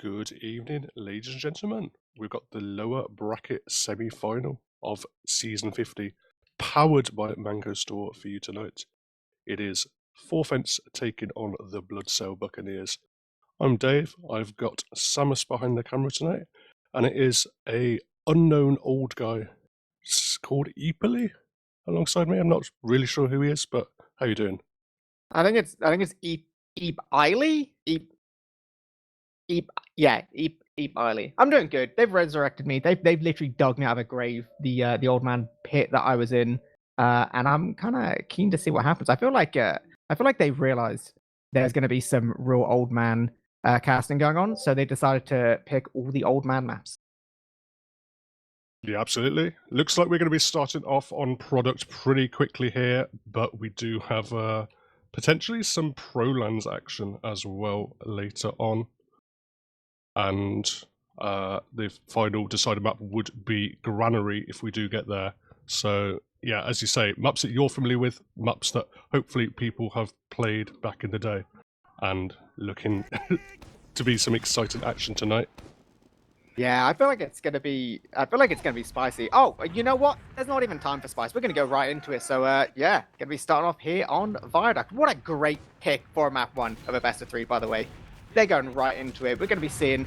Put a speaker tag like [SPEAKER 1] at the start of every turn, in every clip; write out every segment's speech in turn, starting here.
[SPEAKER 1] Good evening, ladies and gentlemen. We've got the lower bracket semi-final of Season 50, powered by Mango Store for you tonight. It is Fourfence taking on the Bloodsail Buccaneers. I'm Dave. I've got Samus behind the camera tonight, and it is a unknown old guy called Eepily alongside me. I'm not really sure who he is, but how you doing?
[SPEAKER 2] I think it's Eep Eiley? Eep Eiley. I'm doing good. They've resurrected me. They've literally dug me out of a grave, the old man pit that I was in. And I'm kind of keen to see what happens. I feel like they've realized there's going to be some real old man casting going on, so they decided to pick all the old man maps.
[SPEAKER 1] Yeah, absolutely. Looks like we're going to be starting off on product pretty quickly here, but we do have potentially some Prolands action as well later on. And the final decided map would be Granary if we do get there. So yeah, as you say, maps that you're familiar with, maps that hopefully people have played back in the day, and looking to be some exciting action tonight.
[SPEAKER 2] Yeah, I feel like it's gonna be spicy. Oh, you know what? There's not even time for spice. We're gonna go right into it. So yeah, gonna be starting off here on Viaduct. What a great pick for map 1 of a best of 3, by the way. They're going right into it. We're gonna be seeing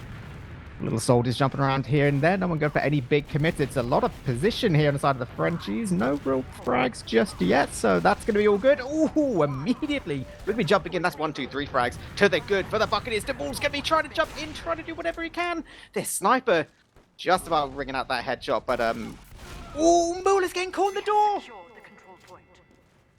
[SPEAKER 2] little soldiers jumping around here and there. No one going for any big commits. It's a lot of position here on the side of the Frenchies. No real frags just yet, so that's going to be all good. Ooh, immediately. We're going to be jumping in. That's 1, 2, 3 frags to the good for the Buccaneers. The ball's going to be trying to jump in, trying to do whatever he can. This sniper just about ringing out that headshot, but ooh, Mula's getting caught in the door.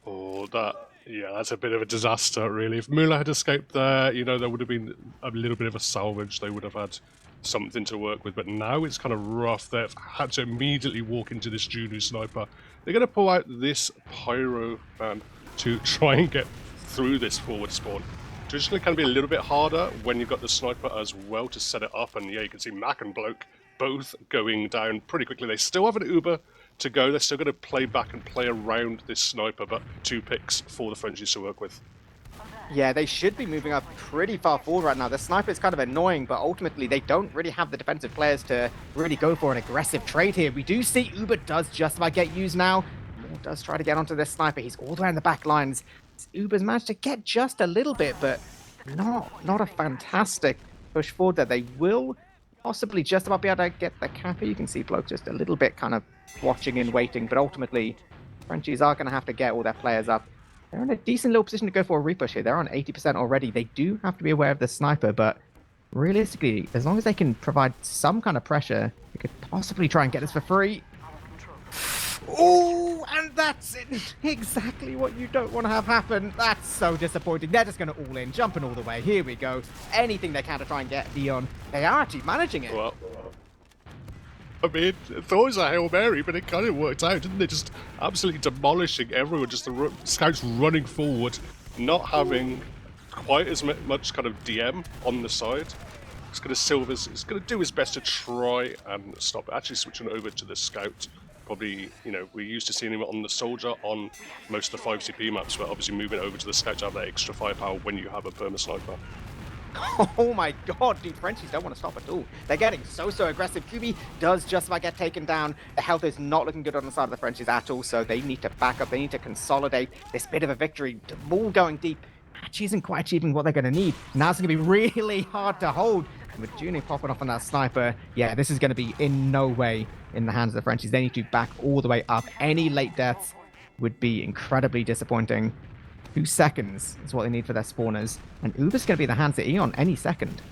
[SPEAKER 1] Oh, that's a bit of a disaster, really. If Mula had escaped there, you know, there would have been a little bit of a salvage. They would have had something to work with, but now it's kind of rough. They've had to immediately walk into this Juno sniper. They're going to pull out this Pyro fan to try and get through this forward spawn. Traditionally, it can be a little bit harder when you've got the sniper as well to set it up, and yeah, you can see Mac and Bloke both going down pretty quickly. They still have an Uber to go. They're still going to play back and play around this sniper, but 2 picks for the Frenchies to work with.
[SPEAKER 2] Yeah, they should be moving up pretty far forward right now. The sniper is kind of annoying, but ultimately they don't really have the defensive players to really go for an aggressive trade here. We do see Uber does just about get used now. Moore does try to get onto this sniper. He's all the way in the back lines. Uber's managed to get just a little bit, but not a fantastic push forward there. They will possibly just about be able to get the capper. You can see Bloke just a little bit kind of watching and waiting, but ultimately Frenchies are going to have to get all their players up. They're in a decent little position to go for a repush here. They're on 80% already. They do have to be aware of the sniper, but realistically, as long as they can provide some kind of pressure, they could possibly try and get this for free. Oh, and that's it. Exactly what you don't want to have happen. That's so disappointing. They're just going to all in, jumping all the way. Here we go. Anything they can to try and get Dion. They are actually managing it.
[SPEAKER 1] Well, I mean, I thought it was a Hail Mary, but it kind of worked out, didn't it? Just absolutely demolishing everyone, just the scouts running forward, not having quite as much kind of DM on the side. It's going to do his best to try and stop it. Actually switching over to the scout. Probably, you know, we're used to seeing him on the soldier on most of the 5CP maps, but obviously moving over to the scout to have that extra firepower when you have a perma sniper.
[SPEAKER 2] Oh my god, dude, Frenchies don't want to stop at all. They're getting so aggressive. QB does just about get taken down. The health is not looking good on the side of the Frenchies at all, so they need to back up. They need to consolidate this bit of a victory. The ball going deep actually isn't quite achieving what they're going to need. Now it's going to be really hard to hold. And with Junie popping off on that sniper, yeah, this is going to be in no way in the hands of the Frenchies. They need to back all the way up. Any late deaths would be incredibly disappointing. 2 seconds is what they need for their spawners. And Uber's going to be in the hands of Eon any second.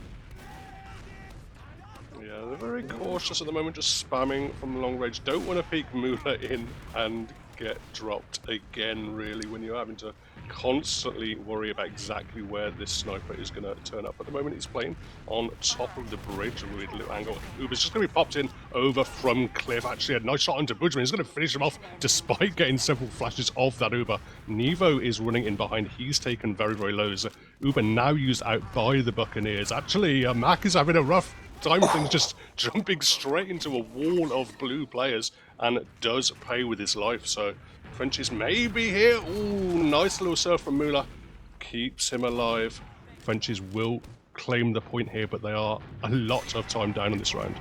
[SPEAKER 1] Yeah, they're very cautious at the moment, just spamming from the long range. Don't want to peek Mula in and get dropped again, really, when you're having to constantly worry about exactly where this sniper is going to turn up. At the moment, he's playing on top of the bridge, a weird little angle. Uber's just going to be popped in over from Cliff. Actually, a nice shot onto Budgeman. He's going to finish him off despite getting several flashes of that Uber. Nevo is running in behind. He's taken very, very lows. Uber now used out by the Buccaneers. Actually, Mac is having a rough time with things, just jumping straight into a wall of blue players, and does pay with his life. So Frenchies may be here. Ooh, nice little surf from Mula. Keeps him alive. Frenchies will claim the point here, but they are a lot of time down in this round.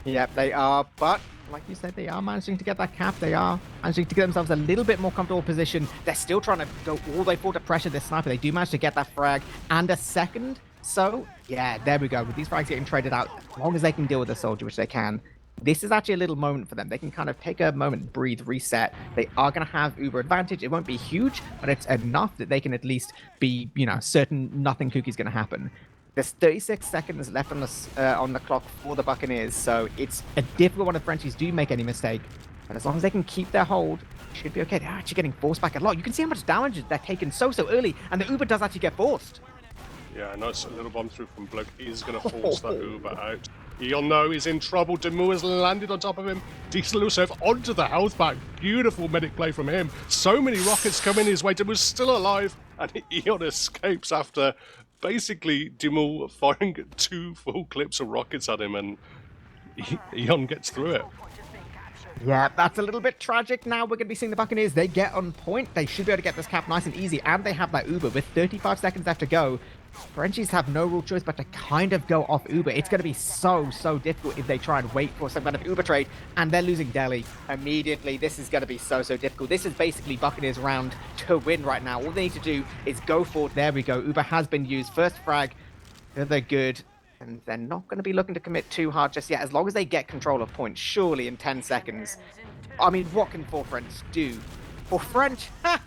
[SPEAKER 2] Yep, they are, but like you said, they are managing to get that cap. They are managing to get themselves a little bit more comfortable position. They're still trying to go all the way forward to pressure this sniper. They do manage to get that frag and a second. So, yeah, there we go. With these frags getting traded out, as long as they can deal with the soldier, which they can, this is actually a little moment for them. They can kind of take a moment, breathe, reset. They are going to have uber advantage. It won't be huge, but it's enough that they can at least be, certain nothing kooky is going to happen. There's 36 seconds left on the clock for the Buccaneers, so it's a difficult one if Frenchies do make any mistake. But as long as they can keep their hold, it should be okay. They're actually getting forced back a lot. You can see how much damage they're taking so early, and the Uber does actually get forced.
[SPEAKER 1] Yeah, a nice little bomb through from Bloke is going to force that Uber out. Eon, though, is in trouble. Demu has landed on top of him. Diesel Elusive onto the health pack. Beautiful medic play from him. So many rockets coming his way. Demu's still alive, and Eon escapes after basically Dimul firing 2 full clips of rockets at him, and Eon gets through it.
[SPEAKER 2] Yeah, that's a little bit tragic. Now we're going to be seeing the Buccaneers. They get on point. They should be able to get this cap nice and easy, and they have that Uber with 35 seconds left to go. Frenchies have no real choice but to kind of go off Uber. It's going to be so difficult if they try and wait for some kind of Uber trade, and they're losing Delhi immediately. This is going to be so difficult. This is basically Buccaneers' round to win right now. All they need to do is go forward. There we go. Uber has been used. First frag. They're good. And they're not going to be looking to commit too hard just yet, as long as they get control of points, surely in 10 seconds. I mean, what can 4 French do? For French? Ha!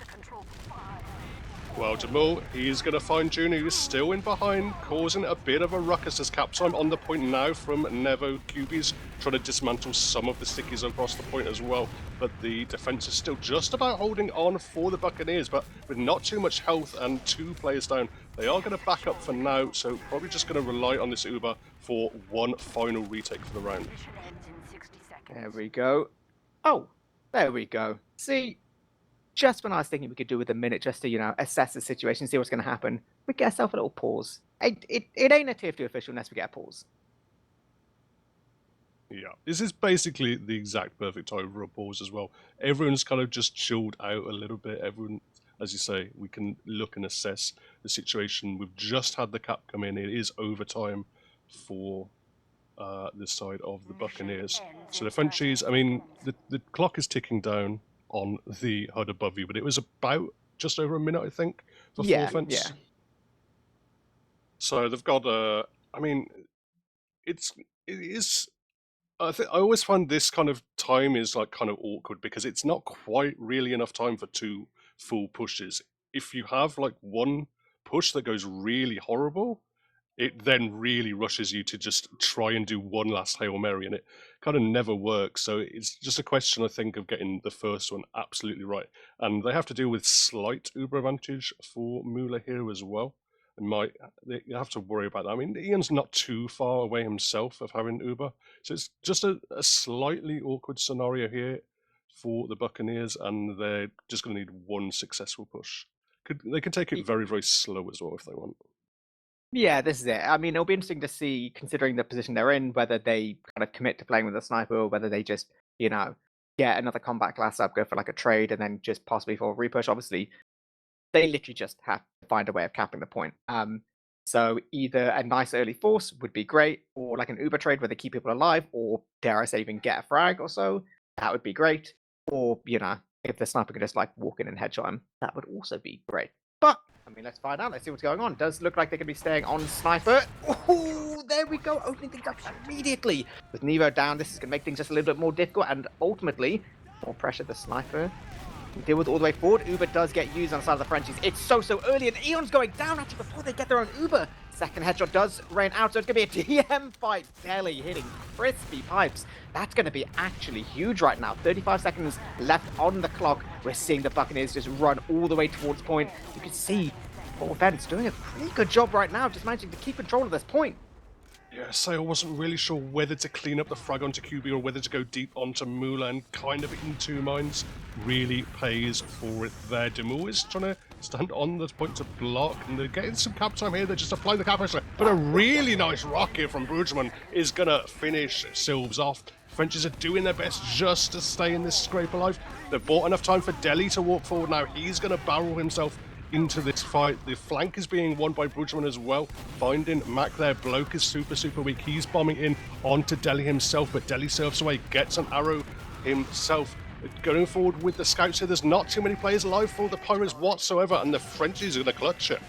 [SPEAKER 1] Well, Demul, he's going to find Junior, who's still in behind, causing a bit of a ruckus as Captime on the point now from Nevo. QB's trying to dismantle some of the stickies across the point as well, but the defense is still just about holding on for the Buccaneers, but with not too much health and 2 players down, they are going to back up for now, so probably just going to rely on this Uber for one final retake for the round.
[SPEAKER 2] There we go. Oh, there we go. See, just when I was thinking we could do with a minute just to, assess the situation, see what's going to happen, we get ourselves a little pause. It ain't a tier 2 official unless we get a pause.
[SPEAKER 1] Yeah, this is basically the exact perfect time for a pause as well. Everyone's kind of just chilled out a little bit. Everyone, as you say, we can look and assess the situation. We've just had the cap come in. It is overtime for this side of the Buccaneers. So the Frenchies, I mean, the clock is ticking down on the HUD above you, but it was about just over a minute, I think, for 4 Fence.
[SPEAKER 2] Yeah.
[SPEAKER 1] So they've got I mean, it is. I always find this kind of time is like kind of awkward because it's not quite really enough time for 2 full pushes. If you have like 1 push that goes really horrible, it then really rushes you to just try and do 1 last Hail Mary, and it kind of never works. So it's just a question, I think, of getting the first one absolutely right. And they have to deal with slight Uber advantage for Mula here as well. And you have to worry about that. I mean, Ian's not too far away himself of having Uber. So it's just a slightly awkward scenario here for the Buccaneers, and they're just going to need 1 successful push. They can take it very, very slow as well if they want.
[SPEAKER 2] Yeah, this is it. I mean, it'll be interesting to see, considering the position they're in, whether they kind of commit to playing with a sniper or whether they just, get another combat class up, go for like a trade, and then just possibly for a repush. Obviously, they literally just have to find a way of capping the point. So either a nice early force would be great, or like an Uber trade where they keep people alive, or dare I say even get a frag or so, that would be great. Or, if the sniper could just like walk in and headshot him, that would also be great. But I mean, let's find out. Let's see what's going on. Does look like they could be staying on sniper. Oh, there we go. Opening things up immediately. With Nevo down, this is going to make things just a little bit more difficult. And ultimately, more pressure the sniper can deal with all the way forward. Uber does get used on the side of the Frenchies. It's so early. And Eon's going down actually before they get their own Uber. Second headshot does rain out. So it's going to be a TM fight. Barely hitting crispy pipes. That's going to be actually huge right now. 35 seconds left on the clock. We're seeing the Buccaneers just run all the way towards point. You can see 4 Fence doing a pretty good job right now, just managing to keep control of this point.
[SPEAKER 1] Yeah, so I wasn't really sure whether to clean up the frag onto QB or whether to go deep onto Mula, and kind of in 2 minds. Really pays for it there. Demul is trying to stand on the point to block, and they're getting some cap time here. They're just applying the cap pressure, but a really nice rocket from Brugman is going to finish Silves off. Frenchies are doing their best just to stay in this scrape alive. They've bought enough time for Delhi to walk forward now. He's going to barrel himself into this fight. The flank is being won by Budgeman as well. Finding Mac there. Bloke is super weak. He's bombing in onto Deli himself, but Deli surfs away, gets an arrow himself. Going forward with the scouts here, there's not too many players alive for the Pirates whatsoever, and the Frenchies are going to clutch it.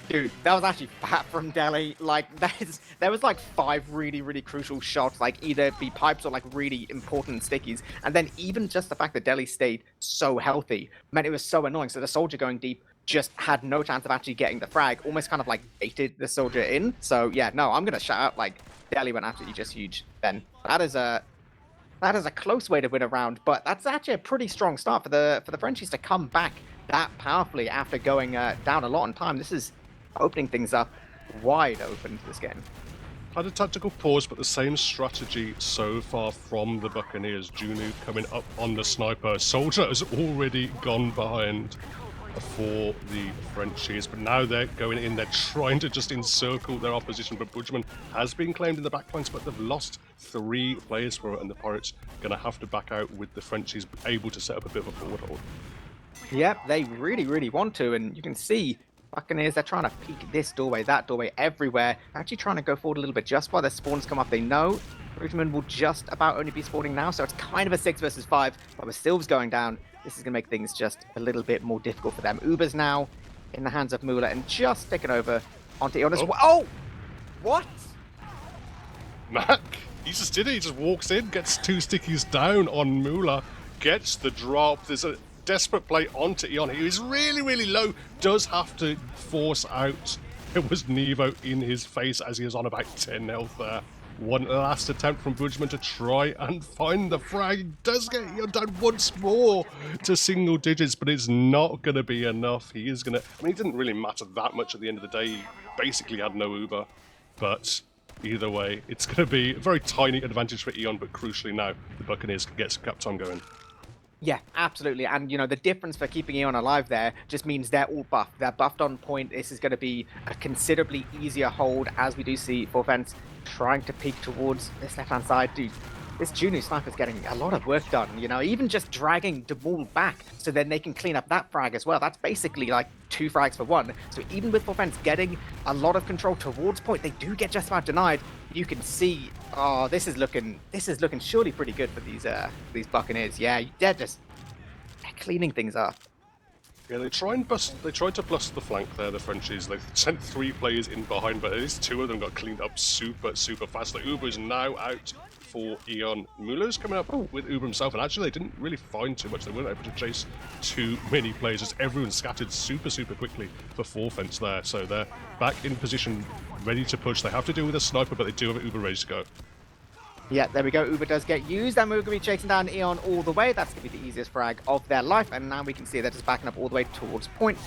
[SPEAKER 2] Dude, that was actually fat from Deli. Like, there was like 5 really crucial shots, like either be pipes or like really important stickies. And then even just the fact that Deli stayed so healthy meant it was so annoying. So the soldier going deep just had no chance of actually getting the frag, almost kind of like baited the soldier in. So yeah, no, I'm going to shout out, like, Deli went absolutely just huge then. That is a close way to win a round, but that's actually a pretty strong start for the Frenchies to come back that powerfully after going down a lot in time. This is opening things up wide open to this game.
[SPEAKER 1] Had a tactical pause, but the same strategy so far from the Buccaneers. Junu coming up on the sniper. Soldier has already gone behind for the Frenchies, but now they're going in. They're trying to just encircle their opposition, but Budgeman has been claimed in the backlines, but they've lost 3 players for it, and the Pirates going to have to back out with the Frenchies able to set up a bit of a forward hold.
[SPEAKER 2] Yep, they really want to, and you can see Buccaneers, they're trying to peek this doorway, that doorway, everywhere. Actually trying to go forward a little bit just while their spawns come up. They know Budgeman will just about only be spawning now, so it's kind of a 6 versus 5, but with Sylvs going down, this is going to make things just a little bit more difficult for them. Uber's now in the hands of Mula and just taken over onto Eon as well. Oh! What?
[SPEAKER 1] Mac, he just did it. He just walks in, gets 2 stickies down on Mula, gets the drop. There's a desperate play onto Eon. He is really low, does have to force out. It was Nevo in his face as he is on about 10 health there. One last attempt from Budgeman to try and find the frag. He does get Eon down once more to single digits, but it's not going to be enough. He is going to... I mean, it didn't really matter that much at the end of the day. He basically had no Uber, but either way, it's going to be a very tiny advantage for Eon, but crucially now, the Buccaneers can get some cap time going.
[SPEAKER 2] Yeah, absolutely. And, you know, the difference for keeping Eon alive there just means they're all buffed. They're buffed on point. This is going to be a considerably easier hold, as we do see Forfence trying to peek towards this left-hand side. Dude, this Junu sniper's getting a lot of work done, you know, even just dragging Demul back so then they can clean up that frag as well. That's basically like 2 frags for 1. So even with Forfence getting a lot of control towards point, they do get just about denied. You can see, oh, this is looking surely pretty good for these Buccaneers. Yeah, they're cleaning things up.
[SPEAKER 1] Yeah, they tried to bust the flank there, the Frenchies. They sent 3 players in behind, but at least 2 of them got cleaned up super fast. The Uber is now out for Eon. Muller's coming up with Uber himself, and actually they didn't really find too much. They weren't able to chase too many players, as everyone scattered super quickly for Forfence there. So they're back in position, ready to push. They have to deal with a sniper, but they do have an Uber ready to go.
[SPEAKER 2] Yeah, there we go. Uber does get used, and we're going to be chasing down Eon all the way. That's going to be the easiest frag of their life, and now we can see they're just backing up all the way towards point.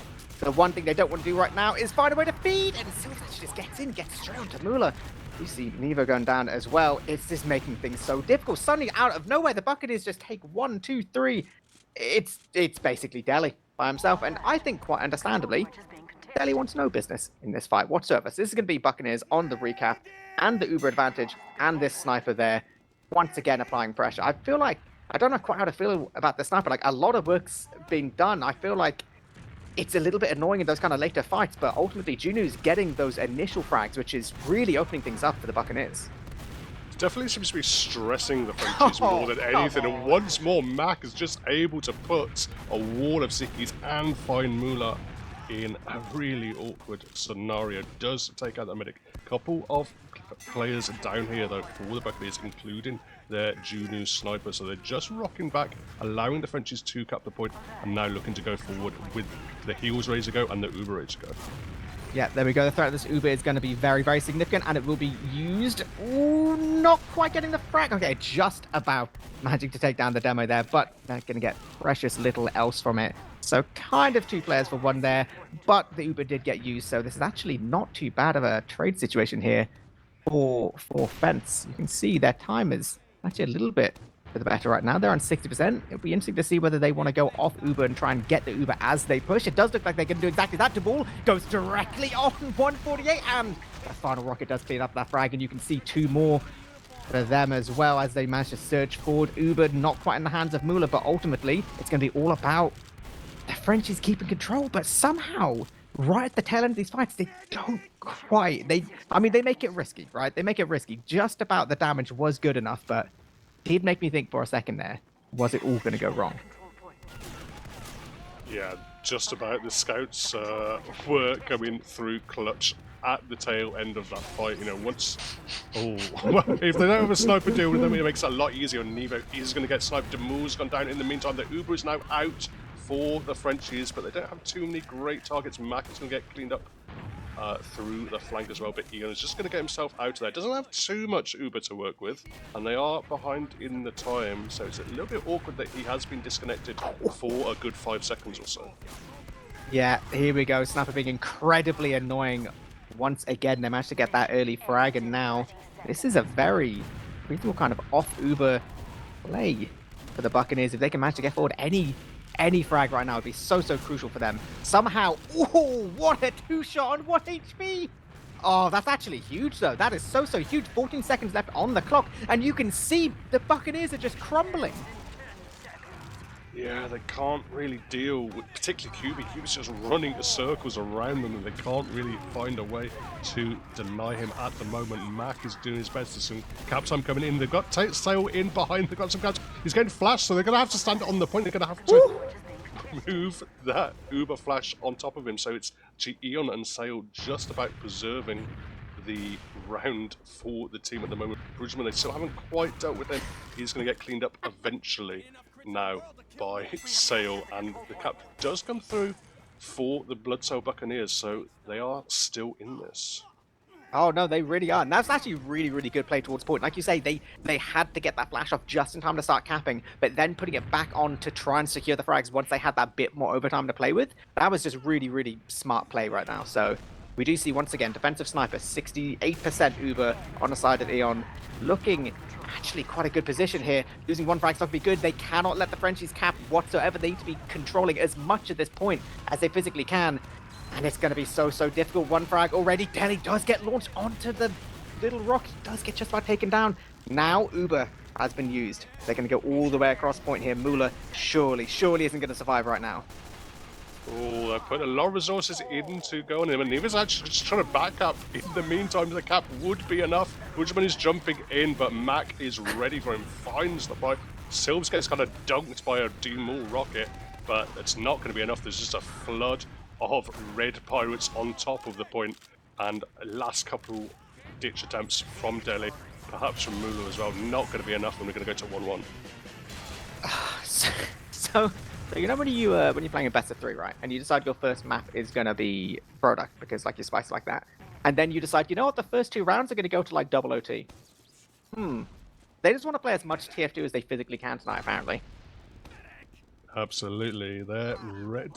[SPEAKER 2] The one thing they don't want to do right now is find a way to feed, and Sylvs actually just gets in, gets straight onto Mula. You see Nevo going down as well. It's just making things so difficult. Suddenly, out of nowhere, the Buccaneers just take 1, 2, 3. It's basically Deli by himself, and I think quite understandably, Deli wants no business in this fight whatsoever. So this is going to be Buccaneers on the recap, and the Uber advantage, and this sniper there, once again applying pressure. I feel like, I don't know quite how to feel about the sniper. Like, a lot of work's being done. I feel like it's a little bit annoying in those kind of later fights, but ultimately Junu's getting those initial frags, which is really opening things up for the Buccaneers.
[SPEAKER 1] It definitely seems to be stressing the Frenchies more than anything, and once more Mac is just able to put a wall of sickies and find Mula in a really awkward scenario. Does take out that medic. Couple of players down here though for the Buccaneers, including their Junu sniper, so they're just rocking back, allowing the Frenchies to cap the point, and now looking to go forward with the heals ready to go and the Uber ready to go.
[SPEAKER 2] Yeah, there we go. The threat of this Uber is going to be very significant, and it will be used. Ooh, not quite getting the frag. Okay, just about managing to take down the demo there, but they're going to get precious little else from it. So kind of 2 players for 1 there, but the Uber did get used, so this is actually not too bad of a trade situation here for Fence. You can see their time is actually a little bit for the better right now. They're on 60%. It'll be interesting to see whether they want to go off Uber and try and get the Uber as they push. It does look like they can do exactly that. Demul goes directly on 148, and the final rocket does clean up that frag, and you can see 2 more for them as well as they manage to surge forward. Uber not quite in the hands of Mula, but ultimately it's going to be all about the Frenchies keep in control, but somehow, right at the tail end of these fights, they don't quite. I mean, they make it risky, right? They make it risky. Just about the damage was good enough, but did make me think for a second there, was it all going to go wrong?
[SPEAKER 1] Yeah, just about. The scouts were coming through clutch at the tail end of that fight. You know, once... Oh, well, if they don't have a sniper deal with them, it makes it a lot easier. Nevo is going to get sniped. Demu's gone down in the meantime. The Uber is now out for the Frenchies, but they don't have too many great targets. Mac is going to get cleaned up through the flank as well, but Eon is just going to get himself out of there. Doesn't have too much Uber to work with, and they are behind in the time, so it's a little bit awkward that he has been disconnected for a good 5 seconds or so.
[SPEAKER 2] Yeah, here we go. Snapper being incredibly annoying. Once again, they managed to get that early frag, and now this is a very reasonable kind of off-Uber play for the Buccaneers. If they can manage to get forward any frag right now, would be so crucial for them. Somehow, oh, what a 2-shot on 1 HP! Oh, that's actually huge, though. That is so huge. 14 seconds left on the clock, and you can see the Buccaneers are just crumbling.
[SPEAKER 1] Yeah, they can't really deal with, particularly QB. QB's just running circles around them, and they can't really find a way to deny him at the moment. Mac is doing his best. There's some cap time coming in. They've got Sail in behind. They've got some caps. He's getting flashed, so they're going to have to stand on the point. They're going to have to move that Uber flash on top of him. So it's Eon and Sail just about preserving the round for the team at the moment. Bridgman, they still haven't quite dealt with him. He's going to get cleaned up eventually now by Sail, and the cap does come through for the Bloodsail Buccaneers, so they are still in this.
[SPEAKER 2] Oh no, they really are. And that's actually really good play towards point. Like you say, they had to get that flash off just in time to start capping, but then putting it back on to try and secure the frags once they had that bit more overtime to play with. That was just really smart play right now. So we do see once again defensive sniper 68% Uber on the side of Eon, looking actually quite a good position here. Losing 1 frag's not going to be good. They cannot let the Frenchies cap whatsoever. They need to be controlling as much at this point as they physically can. And it's going to be so difficult. 1 frag already. Delhi does get launched onto the little rock. He does get just about taken down. Now Uber has been used. They're going to go all the way across point here. Mula surely isn't going to survive right now.
[SPEAKER 1] Oh, I put a lot of resources into going in, and he was actually just trying to back up. In the meantime, the cap would be enough. Bridgman is jumping in, but Mac is ready for him. Finds the pipe. Silves gets kind of dunked by a Demul rocket, but it's not going to be enough. There's just a flood of red pirates on top of the point, and last couple ditch attempts from Delhi, perhaps from Mulu as well. Not going to be enough, and we're going to go to 1-1.
[SPEAKER 2] So you know when you're playing a best of 3, right? And you decide your first map is gonna be product because like you're spicy like that, and then you decide, you know what, the first 2 rounds are gonna go to like double OT. They just want to play as much TF2 as they physically can tonight, apparently.
[SPEAKER 1] Absolutely, they're ready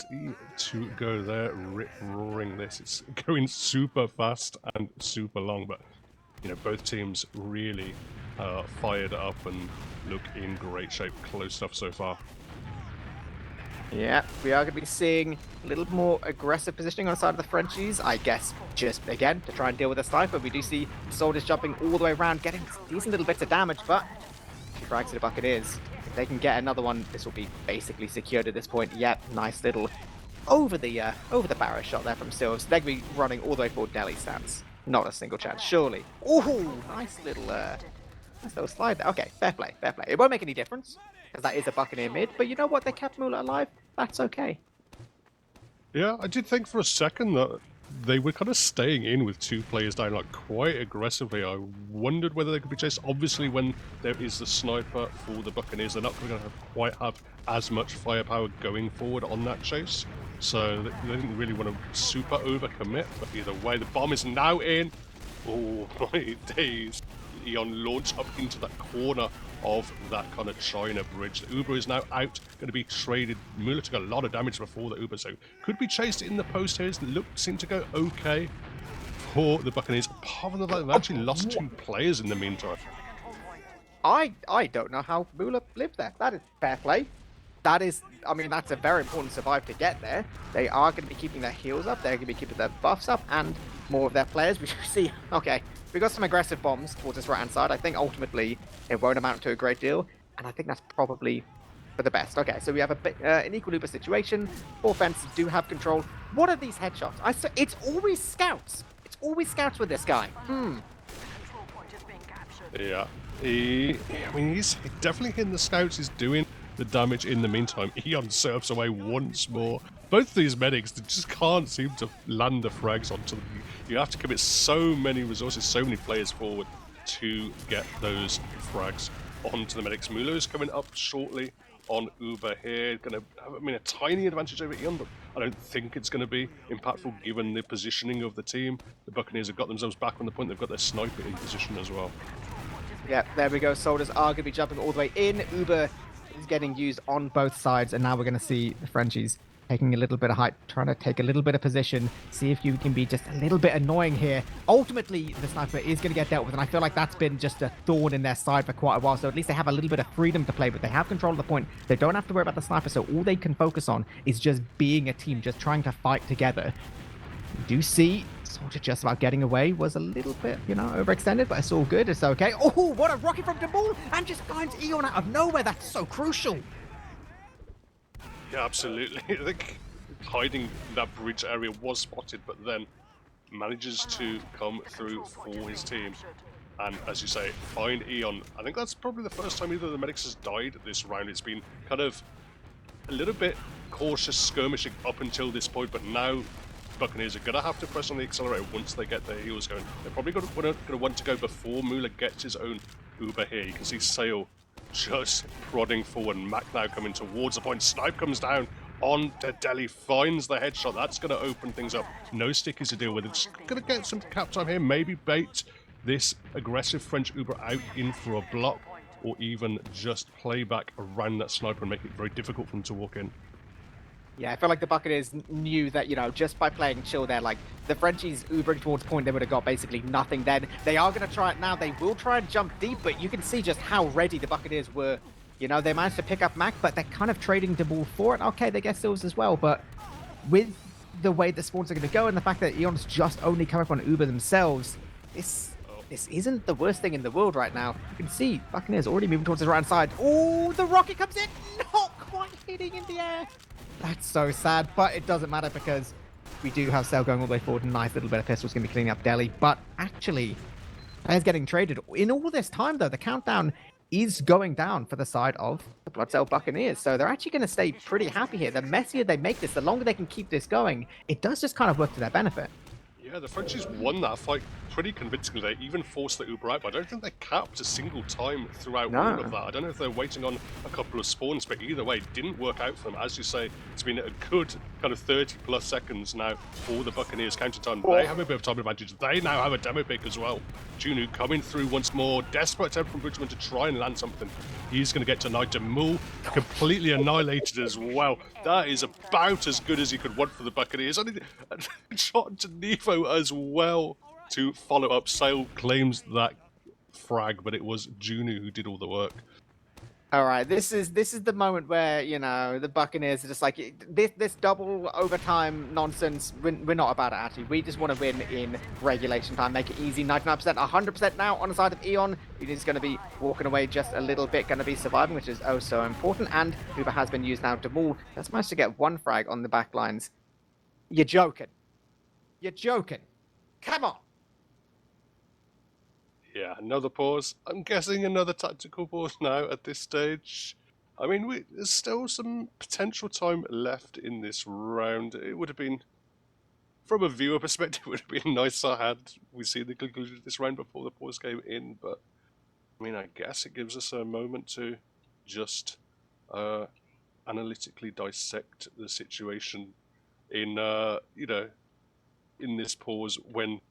[SPEAKER 1] to go. They're rip-roaring this. It's going super fast and super long, but you know, both teams really fired up and look in great shape. Close stuff so far.
[SPEAKER 2] Yeah, we are going to be seeing a little more aggressive positioning on the side of the Frenchies, I guess, just again to try and deal with the sniper. We do see soldiers jumping all the way around, getting decent little bits of damage, but 2 frags to the Buccaneers. If they can get another one, this will be basically secured at this point. Yep, nice little over the barrow shot there from Silves. They're going to be running all the way forward Delhi stance. Not a single chance, surely. Oh, nice little slide there. Okay, fair play. It won't make any difference, because that is a Buccaneer mid, but you know what? They kept Mula alive. That's okay.
[SPEAKER 1] Yeah, I did think for a second that they were kind of staying in with 2 players down, like quite aggressively. I wondered whether they could be chased. Obviously, when there is the sniper for the Buccaneers, they're not going to quite have as much firepower going forward on that chase. So they didn't really want to super overcommit. But either way, the bomb is now in. Oh my days. Eon launched up into that corner of that kind of China bridge. The Uber is now out, going to be traded. Mula took a lot of damage before the Uber, so could be chased in the post here. Seemed to go okay for the Buccaneers. Apart from that, they've actually lost 2 players in the meantime.
[SPEAKER 2] I don't know how Mula lived there. That is fair play. That is, I mean, that's a very important survive to get there. They are going to be keeping their heals up. They're going to be keeping their buffs up, and more of their players. We see, okay, we got some aggressive bombs towards this right-hand side. I think ultimately it won't amount to a great deal, and I think that's probably for the best. Okay, so we have an equal Uber situation. Four fences do have control. What are these headshots? It's always scouts. It's always scouts with this guy.
[SPEAKER 1] Yeah, I mean, he's definitely hitting the scouts. He's doing the damage in the meantime. Eon surfs away once more. Both of these medics just can't seem to land the frags onto them. You have to commit so many resources, so many players forward to get those frags onto the medics. Mulo's coming up shortly on Uber here. Going to have, I mean, a tiny advantage over Eon, but I don't think it's going to be impactful given the positioning of the team. The Buccaneers have got themselves back on the point. They've got their sniper in position as well.
[SPEAKER 2] Yeah, there we go. Soldiers are going to be jumping all the way in. Uber is getting used on both sides, and now we're going to see the Frenchies taking a little bit of height, trying to take a little bit of position, see if you can be just a little bit annoying here. Ultimately, the sniper is going to get dealt with, and I feel like that's been just a thorn in their side for quite a while, so at least they have a little bit of freedom to play, but they have control of the point. They don't have to worry about the sniper, so all they can focus on is just being a team, just trying to fight together. You do see Soldier just about getting away, was a little bit, overextended, but it's all good, it's okay. Oh, what a rocket from Demul, and just finds Eon out of nowhere. That's so crucial.
[SPEAKER 1] Yeah, absolutely. I think hiding that bridge area was spotted, but then manages to come through for his team. And as you say, find Eon. I think that's probably the first time either of the medics has died this round. It's been kind of a little bit cautious skirmishing up until this point, but now Buccaneers are going to have to press on the accelerator once they get their heals going. They're probably going to want to go before Mula gets his own Uber here. You can see Sail just prodding forward, and Mac now coming towards the point. Snipe comes down on Deli, finds the headshot. That's going to open things up. No stickies to deal with. It's going to get some cap time here, maybe bait this aggressive French Uber out in for a block, or even just play back around that sniper and make it very difficult for them to walk in.
[SPEAKER 2] Yeah, I feel like the Buccaneers knew that, just by playing chill there, like, the Frenchies Ubering towards point, they would have got basically nothing then. They are going to try it now. They will try and jump deep, but you can see just how ready the Buccaneers were. They managed to pick up Mac, but they're kind of trading the ball for it. Okay, they get Sills as well, but with the way the spawns are going to go and the fact that Eon's just only come up on Uber themselves, this isn't the worst thing in the world right now. You can see Buccaneers already moving towards the right side. Oh, the rocket comes in! Not quite hitting in the air. That's so sad, but it doesn't matter because we do have Sail going all the way forward. Nice little bit of pistols going to be cleaning up Delhi. But actually, players getting traded. In all this time, though, the countdown is going down for the side of the Bloodsail Buccaneers. So they're actually going to stay pretty happy here. The messier they make this, the longer they can keep this going, it does just kind of work to their benefit.
[SPEAKER 1] Yeah, the Frenchies won that fight pretty convincingly. They even forced the Uber out, but I don't think they capped a single time throughout all of that. I don't know if they're waiting on a couple of spawns, but either way, it didn't work out for them. As you say, it's been a good kind of 30 plus seconds now for the Buccaneers counter time. They have a bit of time advantage. They now have a demo pick as well. Junu coming through once more. Desperate attempt from Bridgman to try and land something. He's going to get tonight. Demul completely annihilated as well. That is about as good as you could want for the Buccaneers. I mean, shot to Nevo as well to follow up. Sail claims that frag, but it was Junu who did all the work.
[SPEAKER 2] All right, this is the moment where, the Buccaneers are just like, this double overtime nonsense, we're not about it, actually. We just want to win in regulation time, make it easy, 99%, 100% now on the side of Eon. He is going to be walking away just a little bit, going to be surviving, which is oh so important, and Uber has been used now. Demul has managed to get one frag on the back lines. You're joking. You're joking. Come on.
[SPEAKER 1] Yeah, another pause. I'm guessing another tactical pause now at this stage. I mean, there's still some potential time left in this round. It would have been, from a viewer perspective, it would have been nicer had we seen the conclusion of this round before the pause came in. But, I mean, I guess it gives us a moment to just analytically dissect the situation in, in this pause when,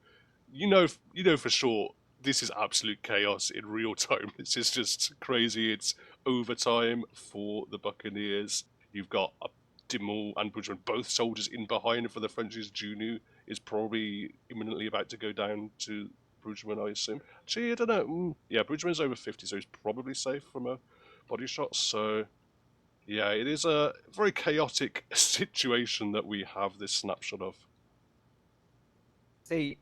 [SPEAKER 1] for sure, this is absolute chaos in real time. This is just crazy. It's overtime for the Buccaneers. You've got Demul and Bridgman, both soldiers in behind for the Frenchies. Junu is probably imminently about to go down to Bridgman, I assume. Gee, I don't know. Yeah, Bridgman's over 50, so he's probably safe from a body shot. So, yeah, it is a very chaotic situation that we have this snapshot of.
[SPEAKER 2] See,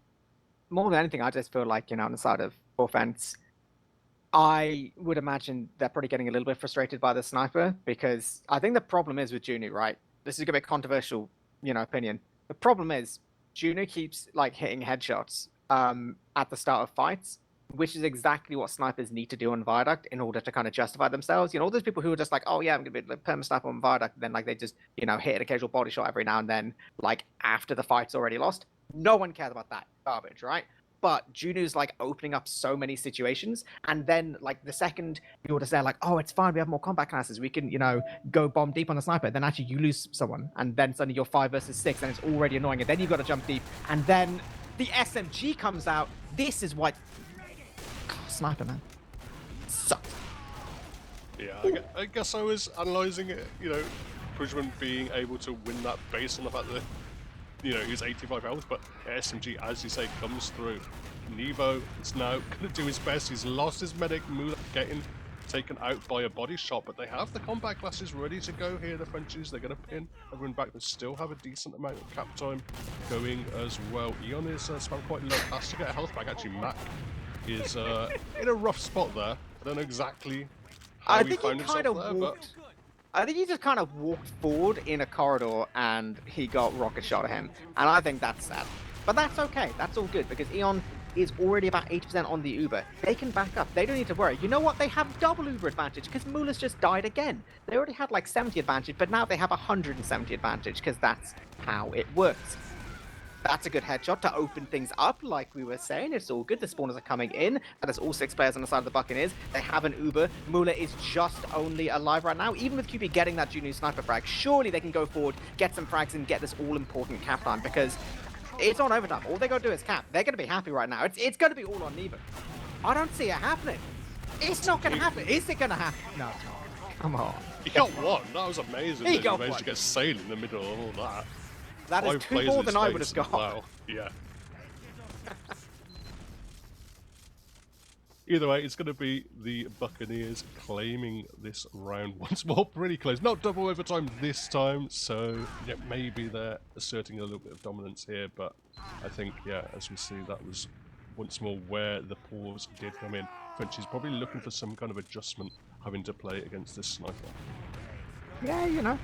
[SPEAKER 2] more than anything, I just feel like, on the side of offense, I would imagine they're probably getting a little bit frustrated by the sniper, because I think the problem is with Juno, right? This is gonna be a controversial, opinion. The problem is Juno keeps like hitting headshots at the start of fights, which is exactly what snipers need to do on Viaduct in order to kind of justify themselves. All those people who are just like, oh yeah, I'm gonna be like perma sniper on Viaduct, and then like they just hit an occasional body shot every now and then, like after the fight's already lost. No one cares about that garbage, right? But Juno's like opening up so many situations, and then like the second you're just there, like, oh, it's fine, we have more combat classes, we can, go bomb deep on the sniper. Then actually you lose someone, and then suddenly you're 5 versus 6, and it's already annoying. And then you've got to jump deep, and then the SMG comes out. This is what sniper, man, sucks.
[SPEAKER 1] Yeah, I guess I was analysing it. Bridgman being able to win that based on the fact that he's 85 health, but SMG, as you say, comes through. Nevo is now going to do his best. He's lost his medic, Mula getting taken out by a body shot, but they have the combat classes ready to go here, the Frenchies. They're going to pin everyone back. They still have a decent amount of cap time going as well. Eon is spam quite low, has to get a health back. Actually, Mac is in a rough spot there. I don't know exactly how he found himself there, but...
[SPEAKER 2] I think he just kind of walked forward in a corridor and he got rocket shot at him. And I think that's sad. But that's okay. That's all good, because Eon is already about 80% on the Uber. They can back up. They don't need to worry. You know what? They have double Uber advantage because Mula's just died again. They already had like 70 advantage, but now they have 170 advantage because that's how it works. That's a good headshot to open things up, like we were saying. It's all good. The spawners are coming in, and there's all 6 players on the side of the Buccaneers. They have an Uber. Mula is just only alive right now. Even with QB getting that junior sniper frag, surely they can go forward, get some frags, and get this all-important cap time, because it's on overtime. All they got to do is cap. They're going to be happy right now. It's going to be all on Nevo. I don't see it happening. It's not going to happen. Is it going to happen? No, it's not. Come on.
[SPEAKER 1] He got one. That was amazing. He managed to get sailed in the middle of all that.
[SPEAKER 2] That is 2 more than I would have got.
[SPEAKER 1] Wow. Yeah. Either way, it's going to be the Buccaneers claiming this round once more. Pretty close. Not double overtime this time, so yeah, maybe they're asserting a little bit of dominance here, but I think, yeah, as we see, that was once more where the pause did come in. French is probably looking for some kind of adjustment, having to play against this sniper.
[SPEAKER 2] Yeah,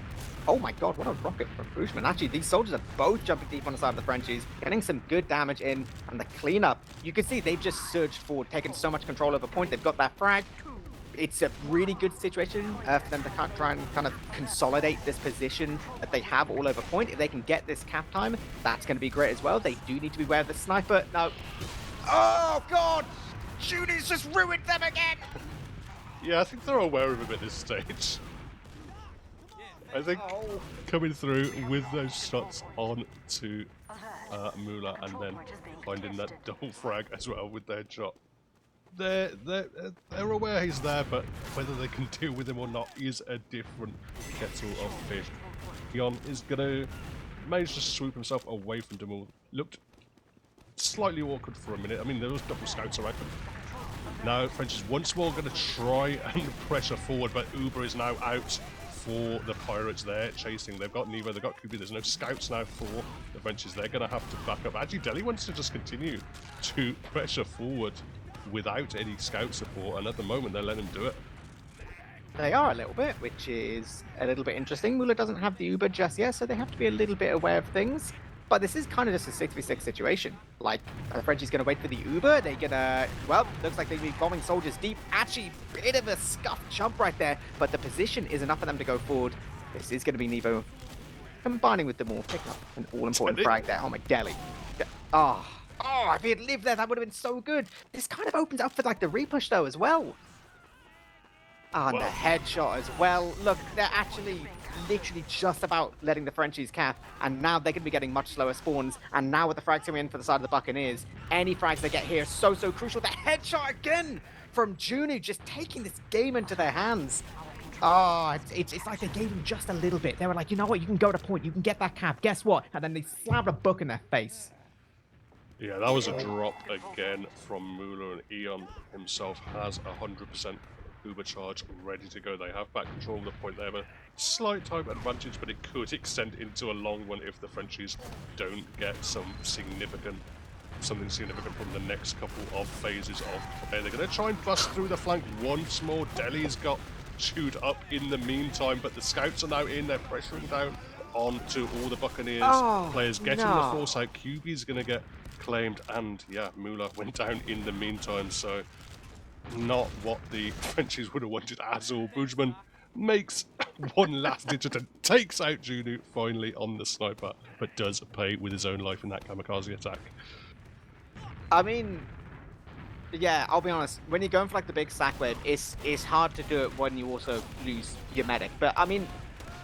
[SPEAKER 2] Oh my god, what a rocket from Bushman. Actually, these soldiers are both jumping deep on the side of the Frenchies, getting some good damage in, and the cleanup. You can see they've just surged forward, taken so much control over point. They've got that frag. It's a really good situation for them to try and kind of consolidate this position that they have all over point. If they can get this cap time, that's going to be great as well. They do need to be aware of the sniper. No. Oh god! Judy's just ruined them again!
[SPEAKER 1] Yeah, I think they're aware of him at this stage. I think coming through with those shots on to Mula, and then finding that double frag as well with their headshot. They're aware he's there, but whether they can deal with him or not is a different kettle of fish. Eon is going to manage to swoop himself away from Demul. Looked slightly awkward for a minute. I mean, there was double scouts around him. Now, French is once more going to try and pressure forward, but Uber is now out for the Pirates there, chasing. They've got Nevo, they've got Kubi, there's no scouts now for the Frenchies. They're going to have to back up. Actually, Delhi wants to just continue to pressure forward without any scout support, and at the moment they're letting him do it.
[SPEAKER 2] They are a little bit, which is a little bit interesting. Mula doesn't have the Uber just yet, so they have to be a little bit aware of things. But this is kind of just a 6v6 situation. Like, the Frenchie's going to wait for the Uber. They're going to, well, looks like they'll be bombing soldiers deep. Actually, bit of a scuffed jump right there. But the position is enough for them to go forward. This is going to be Nevo combining with them all. Picking up an all-important frag there. Oh, my Delhi. Oh, if he had lived there, that would have been so good. This kind of opens up for, like, the repush, though, as well. And the headshot as well. Look, they're actually literally just about letting the Frenchies cap, and now they're going to be getting much slower spawns. And now with the frags coming in for the side of the Buccaneers, any frags they get here is so crucial. The headshot again from Junu, just taking this game into their hands. Oh, it's like they gave him just a little bit. They were like, you know what, you can go to point, you can get that cap. Guess what? And then they slammed a book in their face.
[SPEAKER 1] Yeah, that was a drop again from Mula, and Eon himself has 100% Uber charge ready to go. They have back control of the point. They have a slight time advantage, but it could extend into a long one if the Frenchies don't get some significant something significant from the next couple of phases of play. They're going to try and bust through the flank once more. Delhi's got chewed up in the meantime, but the scouts are now in. They're pressuring down onto all the Buccaneers players, getting the force out. QB's going to get claimed, and yeah, Mula went down in the meantime, so not what the Frenchies would have wanted at all. Boujman makes one last ditch and takes out Junu finally on the sniper, but does pay with his own life in that kamikaze attack.
[SPEAKER 2] I mean, yeah, I'll be honest, when you're going for like the big sack wave, it's hard to do it when you also lose your medic. But I mean,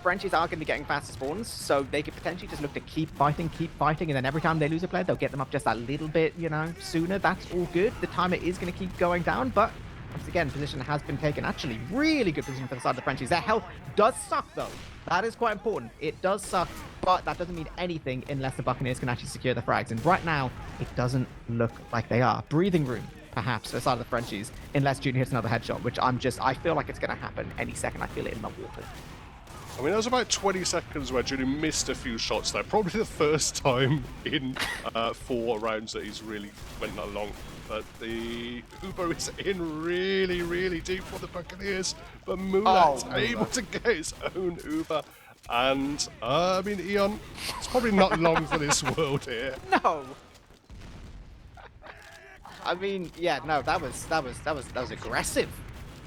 [SPEAKER 2] Frenchies are going to be getting faster spawns, so they could potentially just look to keep fighting, and then every time they lose a player, they'll get them up just that little bit, you know, sooner. That's all good. The timer is going to keep going down, but once again, position has been taken. Actually, really good position for the side of the Frenchies. Their health does suck, though. That is quite important. It does suck, but that doesn't mean anything unless the Buccaneers can actually secure the frags. And right now, it doesn't look like they are. Breathing room, perhaps, for the side of the Frenchies, unless Junior hits another headshot, which I feel like it's going to happen any second. I feel it in my water.
[SPEAKER 1] I mean, there was about 20 seconds where Judy missed a few shots there. Probably the first time in 4 rounds that he's really went that long. But the Uber is in really, really deep for the Buccaneers. But Mulat's able to get his own Uber. And, I mean, Eon, it's probably not long for this world here.
[SPEAKER 2] No! I mean, yeah, no, that was aggressive.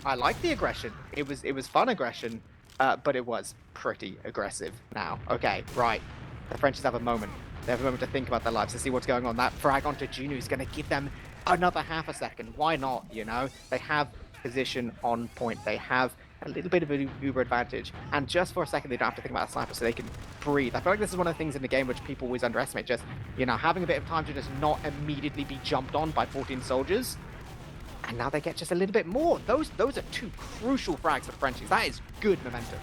[SPEAKER 2] I like the aggression. It was fun aggression. But it was pretty aggressive now. Okay, right. The Frenchies have a moment. They have a moment to think about their lives, to see what's going on. That frag onto Junu is going to give them another half a second. Why not, you know? They have position on point. They have a little bit of an Uber advantage. And just for a second, they don't have to think about a sniper, so they can breathe. I feel like this is one of the things in the game which people always underestimate. Just, you know, having a bit of time to just not immediately be jumped on by 14 soldiers. And now they get just a little bit more. Those are 2 crucial frags for the Frenchies. That is good momentum.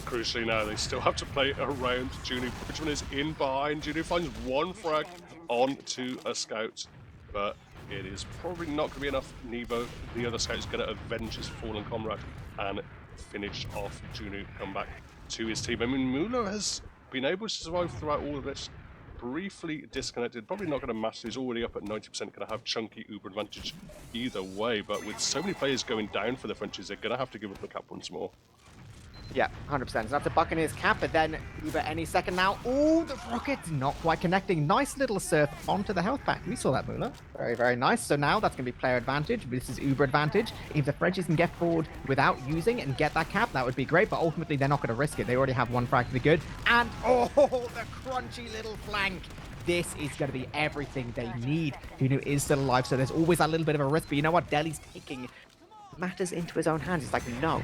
[SPEAKER 1] Crucially now, they still have to play around Junu. Bridgman is in behind. Junu finds 1 frag onto a scout, but it is probably not going to be enough. Nevo, the other scout, is going to avenge his fallen comrade and finish off Junu, come back to his team. I mean, Mulo has been able to survive throughout all of this. Briefly disconnected, probably not going to master. He's already up at 90%, going to have chunky Uber advantage either way, but with so many players going down for the Frenchies, they're going to have to give up the cap once more.
[SPEAKER 2] Yeah, 100%. So that's a Buccaneers cap, but then Uber any second now. Oh, the rockets not quite connecting. Nice little surf onto the health pack. We saw that, Mula. Very, very nice. So now that's going to be player advantage. This is Uber advantage. If the Frenchies can get forward without using and get that cap, that would be great, but ultimately they're not going to risk it. They already have 1 frag to be good. And, oh, the crunchy little flank. This is going to be everything they need. Junu is still alive, so there's always that little bit of a risk, but you know what? Delhi's taking matters into his own hands. It's like, no,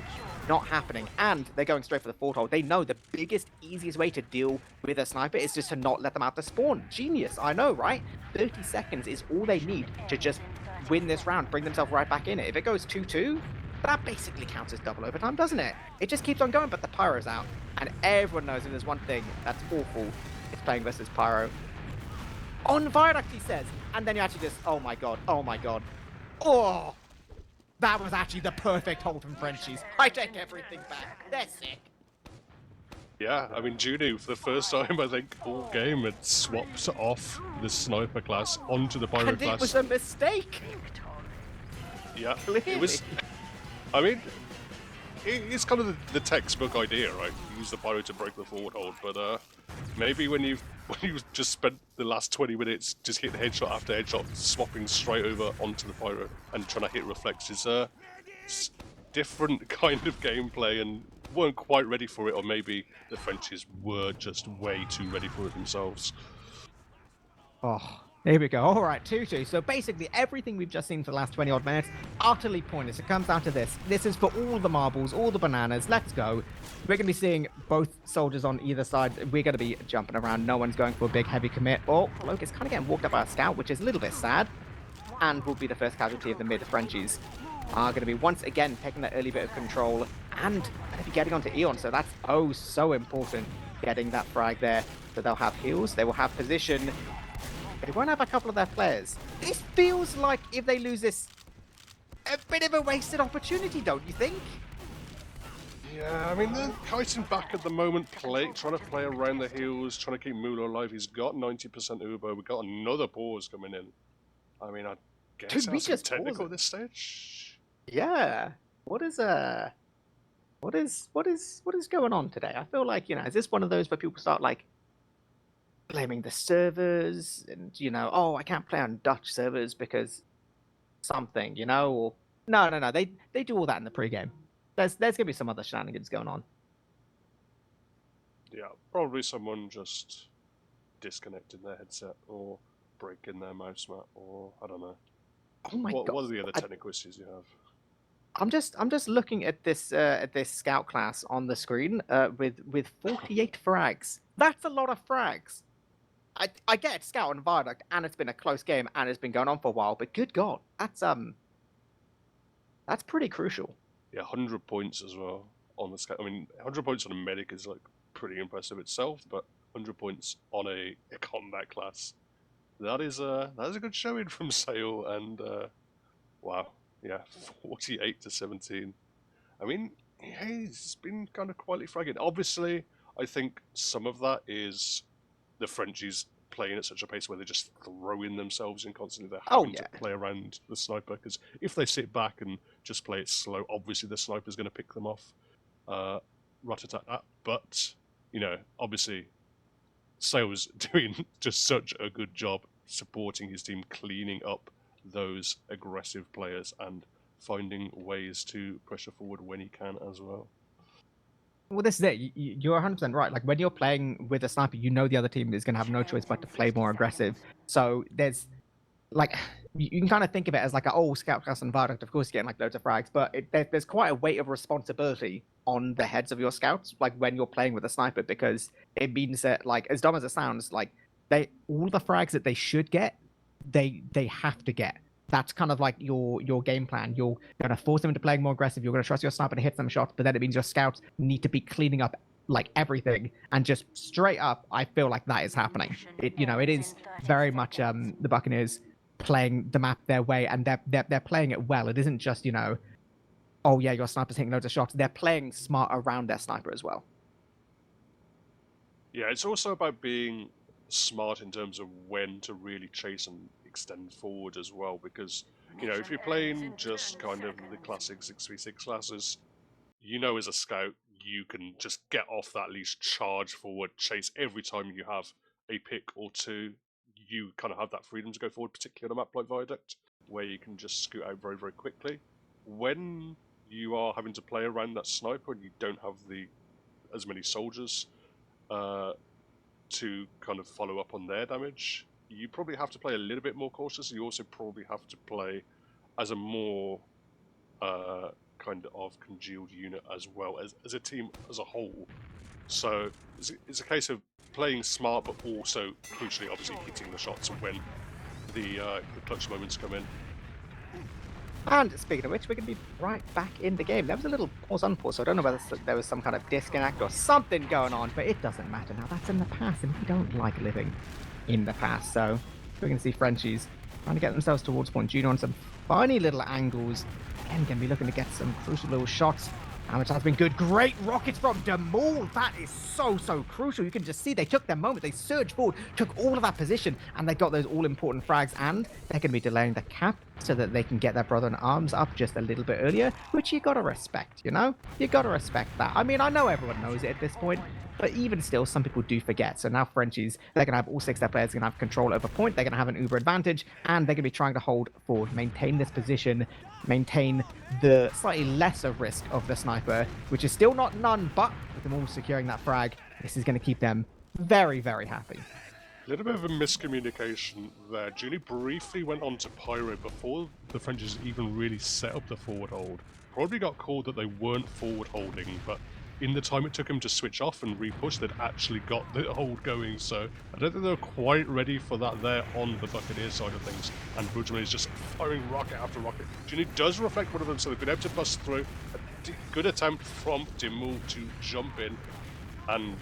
[SPEAKER 2] not happening. And they're going straight for the foothold. They know the biggest, easiest way to deal with a sniper is just to not let them out the spawn. Genius, I know, right? 30 seconds is all they need to just win this round, bring themselves right back in it. If it goes 2-2, that basically counts as double overtime, doesn't it? It just keeps on going, but the Pyro's out. And everyone knows if there's one thing that's awful, it's playing versus Pyro. On Viaduct, he says. And then you actually just, oh my god, oh my god. Oh! That was actually the perfect hold from Frenchies. I take everything back. They're sick.
[SPEAKER 1] Yeah, I mean, Judy, for the first time, I think, all game, had swapped off the sniper class onto the pyro
[SPEAKER 2] and
[SPEAKER 1] class.
[SPEAKER 2] And it was a mistake.
[SPEAKER 1] Yeah,
[SPEAKER 2] Clearly.
[SPEAKER 1] It was. I mean, it's kind of the textbook idea, right? Use the pyro to break the forward hold, but maybe when you just spent the last 20 minutes just hitting headshot after headshot, swapping straight over onto the pyro and trying to hit reflex is a different kind of gameplay, and weren't quite ready for it, or maybe the Frenchies were just way too ready for it themselves.
[SPEAKER 2] Oh, here we go. All right, 2-2. So basically everything we've just seen for the last 20 odd minutes, utterly pointless. It comes down to this. This is for all the marbles, all the bananas. Let's go. We're going to be seeing both soldiers on either side. We're going to be jumping around. No one's going for a big heavy commit. Oh, Loke is kind of getting walked up by a scout, which is a little bit sad. And will be the first casualty of the mid. The Frenchies are going to be once again taking that early bit of control and going to be getting onto Eon. So that's oh so important, getting that frag there. So they'll have heals. They will have position. They won't have a couple of their players. This feels like, if they lose this, a bit of a wasted opportunity, don't you think?
[SPEAKER 1] Yeah, I mean, they're kiting back at the moment, trying to play around the heels, trying to keep Mulo alive. He's got 90% Uber. We've got another pause coming in. I mean, I guess
[SPEAKER 2] Could we
[SPEAKER 1] that's some
[SPEAKER 2] just pause
[SPEAKER 1] technical
[SPEAKER 2] it?
[SPEAKER 1] at this stage.
[SPEAKER 2] Yeah. What is going on today? I feel like, is this one of those where people start like blaming the servers and, oh, I can't play on Dutch servers because something, or no. They do all that in the pregame. There's gonna be some other shenanigans going on.
[SPEAKER 1] Yeah, probably someone just disconnecting their headset or breaking their mouse mat, or I don't know.
[SPEAKER 2] Oh my god.
[SPEAKER 1] What are the other technical issues you have?
[SPEAKER 2] I'm just looking at this scout class on the screen with 48 frags. That's a lot of frags. I get scout and viaduct, and it's been a close game, and it's been going on for a while. But good god, that's pretty crucial.
[SPEAKER 1] Yeah, 100 points as well on the scout. I mean, 100 points on a medic is like pretty impressive itself, but 100 points on a combat class, that is a good showing from Sail. And wow, yeah, 48 to 17. I mean, yeah, he's been kind of quietly fragging. Obviously, I think some of that is the Frenchies playing at such a pace where they're just throwing themselves in constantly. They're having to play around the sniper, because if they sit back and just play it slow, obviously the sniper's going to pick them off. Rat-a-tat-tat. But, obviously, Sail was doing just such a good job supporting his team, cleaning up those aggressive players and finding ways to pressure forward when he can as well.
[SPEAKER 2] Well, this is it. You're 100% right. Like, when you're playing with a sniper, the other team is going to have no choice but to play more aggressive. So there's, like, you can kind of think of it as like a scout class and viaduct. Of course, you're getting like loads of frags, but there's quite a weight of responsibility on the heads of your scouts, like when you're playing with a sniper, because it means that, like, as dumb as it sounds, like all the frags that they should get, they have to get. That's kind of like your game plan. You're going to force them into playing more aggressive. You're going to trust your sniper to hit some shots, but then it means your scouts need to be cleaning up like everything, and just straight up, I feel like that is happening. It is very much the Buccaneers playing the map their way, and they're playing it well. It isn't just oh yeah, your sniper's hitting loads of shots. They're playing smart around their sniper as well.
[SPEAKER 1] Yeah, it's also about being smart in terms of when to really chase and extend forward as well, because if you're playing just kind of the classic 6v6 classes, as a scout you can just get off that leash, charge forward, chase every time you have a pick or two. You kind of have that freedom to go forward, particularly on a map like Viaduct, where you can just scoot out very, very quickly. When you are having to play around that sniper and you don't have as many soldiers to kind of follow up on their damage, you probably have to play a little bit more cautious. You also probably have to play as a more kind of congealed unit as well, as a team as a whole. So it's a case of playing smart, but also crucially, obviously, hitting the shots when the clutch moments come in.
[SPEAKER 2] And speaking of which, we're going to be right back in the game. There was a little pause, so I don't know whether there was some kind of disconnect or something going on, but it doesn't matter now. That's in the past, and we don't like living in the past. So we're going to see Frenchies trying to get themselves towards point Junior on some funny little angles. Again, going to be looking to get some crucial little shots. Which has been good. Great rockets from Demol. That is so crucial. You can just see they took their moment. They surged forward, took all of that position, and they got those all-important frags. And they're going to be delaying the cap so that they can get their brother in arms up just a little bit earlier, which you got to respect, You got to respect that. I mean, I know everyone knows it at this point, but even still, some people do forget. So now Frenchies, they're going to have all 6 of their players going to have control over point. They're going to have an uber advantage, and they're going to be trying to hold forward, maintain this position, maintain the slightly lesser risk of the sniper, which is still not none, but with them all securing that frag, this is going to keep them very, very happy.
[SPEAKER 1] A little bit of a miscommunication there. Julie briefly went on to Pyro before the Frenchies even really set up the forward hold. Probably got called that they weren't forward holding, but in the time it took him to switch off and repush, they'd actually got the hold going. So I don't think they were quite ready for that there on the Buccaneers side of things. And Bujaman is just firing rocket after rocket. Junie does reflect one of them, so they've been able to bust through. A good attempt from Dimul to jump in and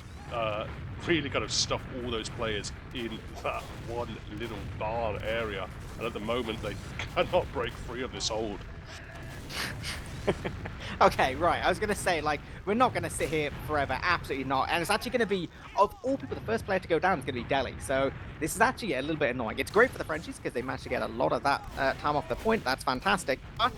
[SPEAKER 1] really kind of stop all those players in that one little barn area. And at the moment, they cannot break free of this hold.
[SPEAKER 2] Okay, right. I was going to say, like, we're not going to sit here forever. Absolutely not. And it's actually going to be, of all people, the first player to go down is going to be Delhi. So this is actually a little bit annoying. It's great for the Frenchies because they managed to get a lot of that time off the point. That's fantastic. But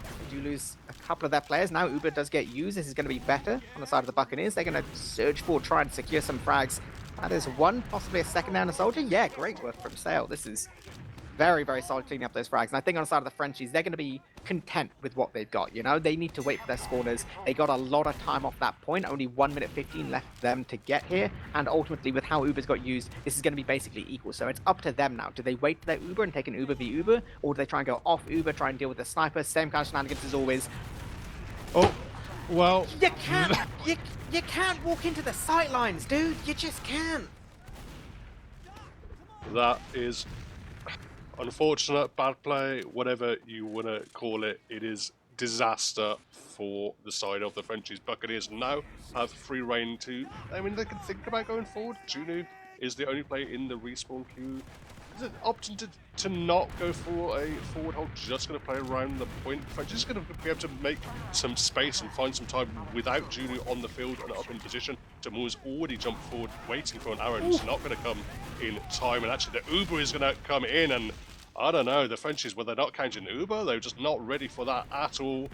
[SPEAKER 2] they do lose a couple of their players. Now Uber does get used. This is going to be better on the side of the Buccaneers. They're going to surge forward, try and secure some frags. That is one, possibly a second down a soldier. Yeah, great work from Sail. This is very, very solid cleaning up those frags. And I think on the side of the Frenchies, they're going to be content with what they've got, you know? They need to wait for their spawners. They got a lot of time off that point. Only 1 minute 15 left for them to get here. And ultimately, with how Uber's got used, this is going to be basically equal. So it's up to them now. Do they wait for their Uber and take an Uber v Uber? Or do they try and go off Uber, try and deal with the sniper? Same kind of shenanigans as always.
[SPEAKER 1] Oh, well...
[SPEAKER 2] You can't walk into the sight lines, dude. You just can't.
[SPEAKER 1] That is unfortunate, bad play, whatever you want to call it. It is disaster for the side of the Frenchies. Buccaneers now have free reign to... I mean, they can think about going forward. Junu is the only player in the respawn queue. Is it option to not go for a forward hold, just going to play around the point? Frenchies going to be able to make some space and find some time without Junu on the field and up in position. Damour's already jumped forward, waiting for an arrow, and it's not going to come in time. And actually, the Uber is going to come in, and I don't know, the Frenchies, well, they're not counting Uber, they're just not ready for that at all.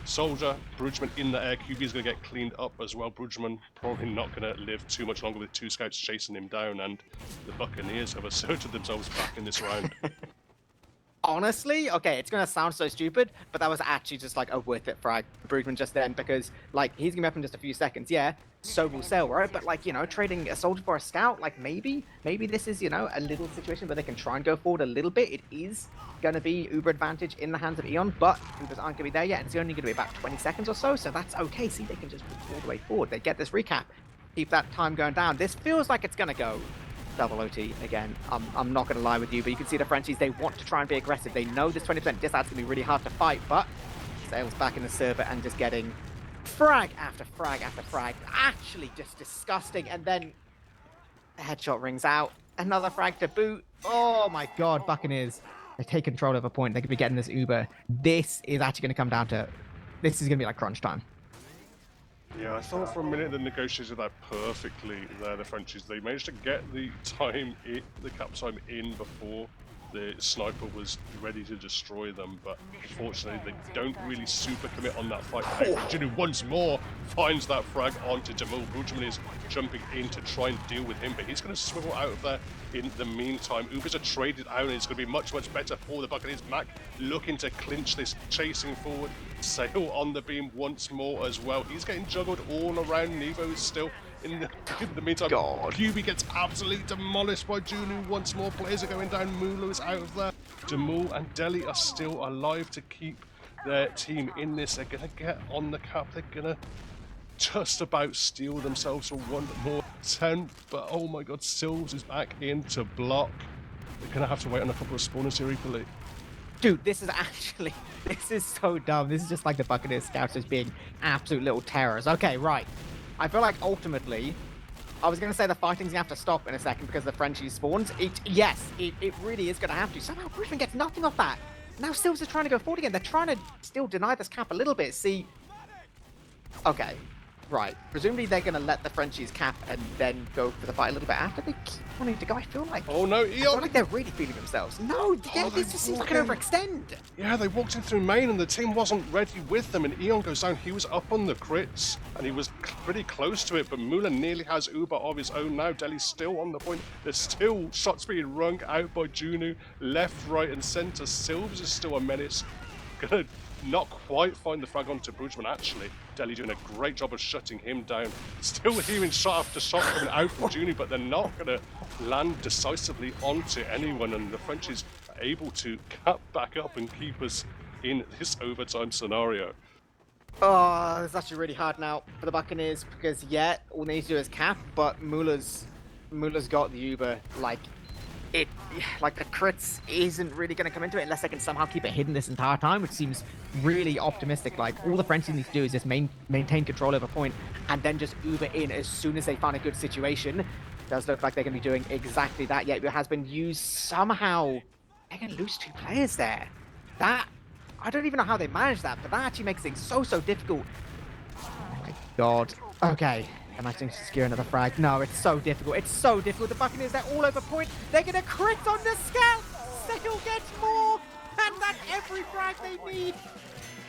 [SPEAKER 1] Soldier, Brugman in the air, QB is going to get cleaned up as well. Brugman probably not going to live too much longer with 2 scouts chasing him down, and the Buccaneers have asserted themselves back in this round.
[SPEAKER 2] Honestly, okay, it's gonna sound so stupid, but that was actually just like a worth it frag for Brugman just then, because like he's gonna be up in just a few seconds, yeah. So will Sail, right? But like, you know, trading a soldier for a scout, like maybe this is, you know, a little situation where they can try and go forward a little bit. It is gonna be Uber advantage in the hands of Eon, but Ubers aren't gonna be there yet. It's only gonna be about 20 seconds or so, so that's okay. See, they can just move all the way forward. They get this recap, keep that time going down. This feels like it's gonna go double OT again. I'm not going to lie with you, but you can see the Frenchies, they want to try and be aggressive. They know this 20% disad's going to be really hard to fight, but Sail's back in the server and just getting frag after frag after frag. Actually just disgusting. And then the headshot rings out. Another frag to boot. Oh my god, Buccaneers. They take control of a point. They could be getting this Uber. This is actually going to come down to... This is going to be like crunch time.
[SPEAKER 1] Yeah, I thought for a minute they negotiated that perfectly there, the Frenchies. They managed to get the time, the cap time in before the sniper was ready to destroy them, but unfortunately they don't really super commit on that fight. Junu once more finds that frag onto Jamal. Brugman is jumping in to try and deal with him, but he's going to swivel out of there in the meantime. Ubers are traded out, and it's going to be much, much better for the Buccaneers. Mac looking to clinch this, chasing forward. Sail on the beam once more as well. He's getting juggled all around. Nevo is still in the meantime.
[SPEAKER 2] God.
[SPEAKER 1] QB gets absolutely demolished by Junu once more. Players are going down. Mulu is out of there. Jamul and Delhi are still alive to keep their team in this. They're going to get on the cap. They're going to just about steal themselves for one more attempt. But oh my god, Silves is back in to block. They're going to have to wait on a couple of spawners here equally.
[SPEAKER 2] Dude, this is so dumb. This is just like the Buccaneers scouts just being absolute little terrors. Okay, right. I feel like ultimately, I was going to say the fighting's going to have to stop in a second because the Frenchies spawns. Yes, it really is going to have to. Somehow Brugman gets nothing off that. Now Silves is trying to go forward again. They're trying to still deny this cap a little bit. See, okay, right. Presumably they're going to let the Frenchies cap and then go for the fight a little bit after. They keep wanting to go. I feel like...
[SPEAKER 1] Oh no,
[SPEAKER 2] I feel like they're really feeling themselves. No, yeah, this just seems like an overextend.
[SPEAKER 1] Yeah, they walked in through main and the team wasn't ready with them, and Eon goes down. He was up on the crits and he was pretty close to it, but Mula nearly has Uber of his own now. Delhi's still on the point. There's still shots being wrung out by Junu, left, right and centre. Silves is still a menace. Gonna not quite find the frag onto Brugman actually. Delhi doing a great job of shutting him down. Still hearing shot after shot coming out from Junu, but they're not going to land decisively onto anyone, and the Frenchies are able to cut back up and keep us in this overtime scenario.
[SPEAKER 2] Oh, it's actually really hard now for the Buccaneers because, yeah, all they need to do is cap, but Mula's got the Uber, like the crits isn't really going to come into it unless they can somehow keep it hidden this entire time, which seems really optimistic. Like, all the Frenchies need to do is just maintain control over point and then just Uber in as soon as they find a good situation. Does look like they're going to be doing exactly that, yet it has been used somehow. They're going to lose 2 players there. That I don't even know how they managed that, but that actually makes things so difficult. Oh my god. Okay. Am I going to secure another frag? No, it's so difficult. It's so difficult. The Buccaneers, they're all over point. They're going to crit on the scout. Sail gets more. And that's every frag they need.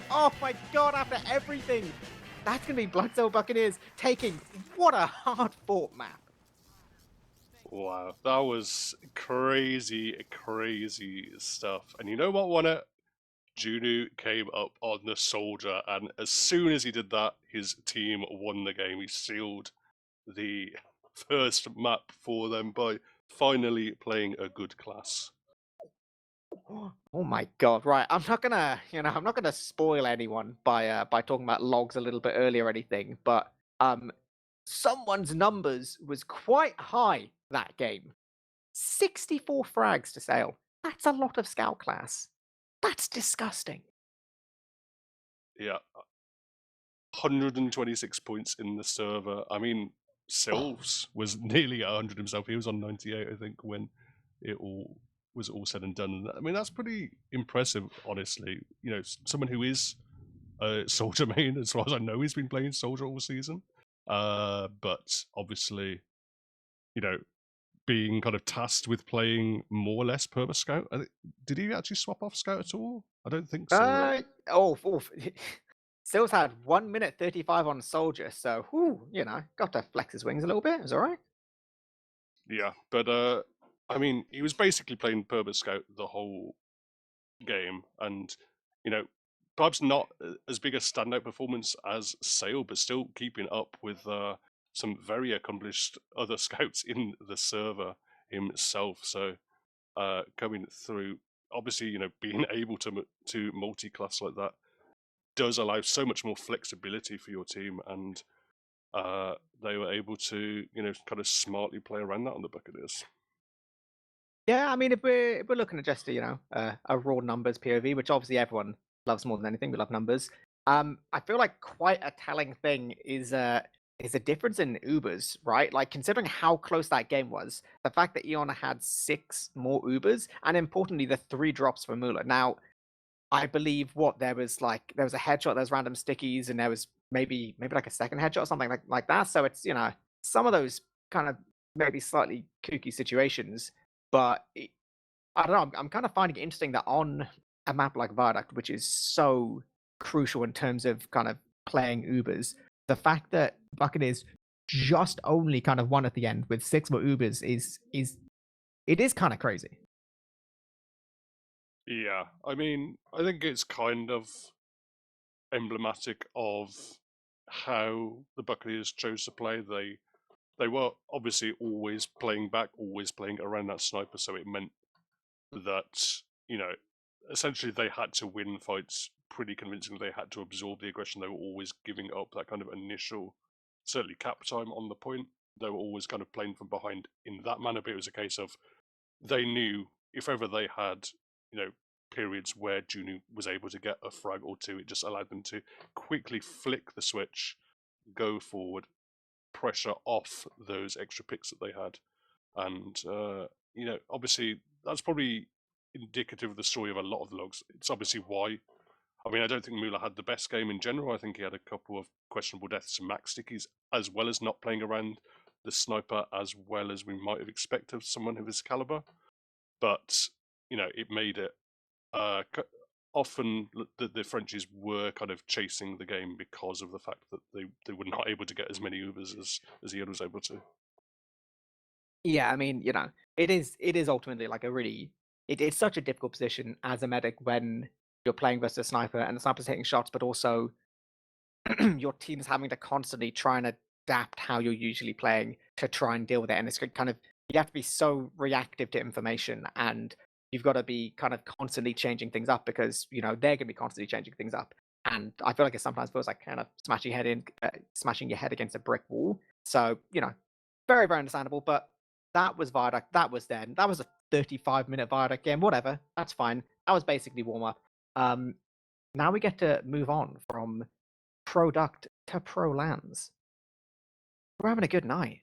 [SPEAKER 2] Oh my god, after everything. That's going to be Bloodsail Buccaneers taking. What a hard-fought map.
[SPEAKER 1] Wow, that was crazy stuff. And you know what won it? Juno came up on the soldier, and as soon as he did that, his team won the game. He sealed the first map for them by finally playing a good class.
[SPEAKER 2] Oh my god! Right, I'm not gonna spoil anyone by talking about logs a little bit earlier or anything, but someone's numbers was quite high that game. 64 frags to Sail. That's a lot of scout class. That's disgusting.
[SPEAKER 1] Yeah, 126 points in the server. I mean, Sylves was nearly 100 himself. He was on 98, I think, when it all was all said and done. I mean, that's pretty impressive, honestly. You know, someone who is a soldier main, as far as I know, he's been playing soldier all season. But obviously, you know, being kind of tasked with playing more or less perma scout. Did he actually swap off scout at all? I don't think so.
[SPEAKER 2] Sills had 1 minute 35 on soldier, so got to flex his wings a little bit. It was all right.
[SPEAKER 1] Yeah, but I mean, he was basically playing perma scout the whole game, and you know, perhaps not as big a standout performance as Sail, but still keeping up with some very accomplished other scouts in the server himself. So coming through, obviously, you know, being able to multi-class like that does allow so much more flexibility for your team, and they were able to, you know, kind of smartly play around that on the Buccaneers.
[SPEAKER 2] Yeah, I mean, if we're looking at just a raw numbers POV, which obviously everyone loves more than anything, we love numbers. I feel like quite a telling thing is a difference in Ubers, right? Like considering how close that game was, the fact that Eon had 6 more Ubers, and importantly, the 3 drops for Mula. Now, I believe there was a headshot, there's random stickies, and there was maybe like a second headshot or something like that. So it's some of those kind of maybe slightly kooky situations, but I don't know. I'm kind of finding it interesting that on a map like Viaduct, which is so crucial in terms of kind of playing Ubers, the fact that Buccaneers just only kind of won at the end with 6 more Ubers is kind of crazy.
[SPEAKER 1] Yeah, I mean, I think it's kind of emblematic of how the Buccaneers chose to play. They were obviously always playing back, always playing around that sniper, so it meant that, you know, essentially they had to win fights pretty convincingly. They had to absorb the aggression. They were always giving up that kind of initial, certainly cap time on the point. They were always kind of playing from behind in that manner, but it was a case of they knew if ever they had, you know, periods where Juno was able to get a frag or two, it just allowed them to quickly flick the switch, go forward, pressure off those extra picks that they had. And, you know, obviously that's probably indicative of the story of a lot of the logs. It's obviously why. I mean, I don't think Mula had the best game in general. I think he had a couple of questionable deaths and max stickies, as well as not playing around the sniper as well as we might have expected of someone of his caliber. But, you know, it made it often the Frenchies were kind of chasing the game because of the fact that they were not able to get as many Ubers as Ian was able to.
[SPEAKER 2] Yeah, I mean, it is ultimately like it's such a difficult position as a medic when you're playing versus a sniper and the sniper's hitting shots, but also your team's having to constantly try and adapt how you're usually playing to try and deal with it. And it's kind of you have to be so reactive to information, and you've got to be kind of constantly changing things up because they're going to be constantly changing things up. And I feel like it sometimes feels like kind of smashing your head against a brick wall. So very very understandable. But that was Viaduct. That was then. That was a 35-minute Viaduct game. Whatever. That's fine. That was basically warm up. Now we get to move on from Product to Prolands. We're having a good night.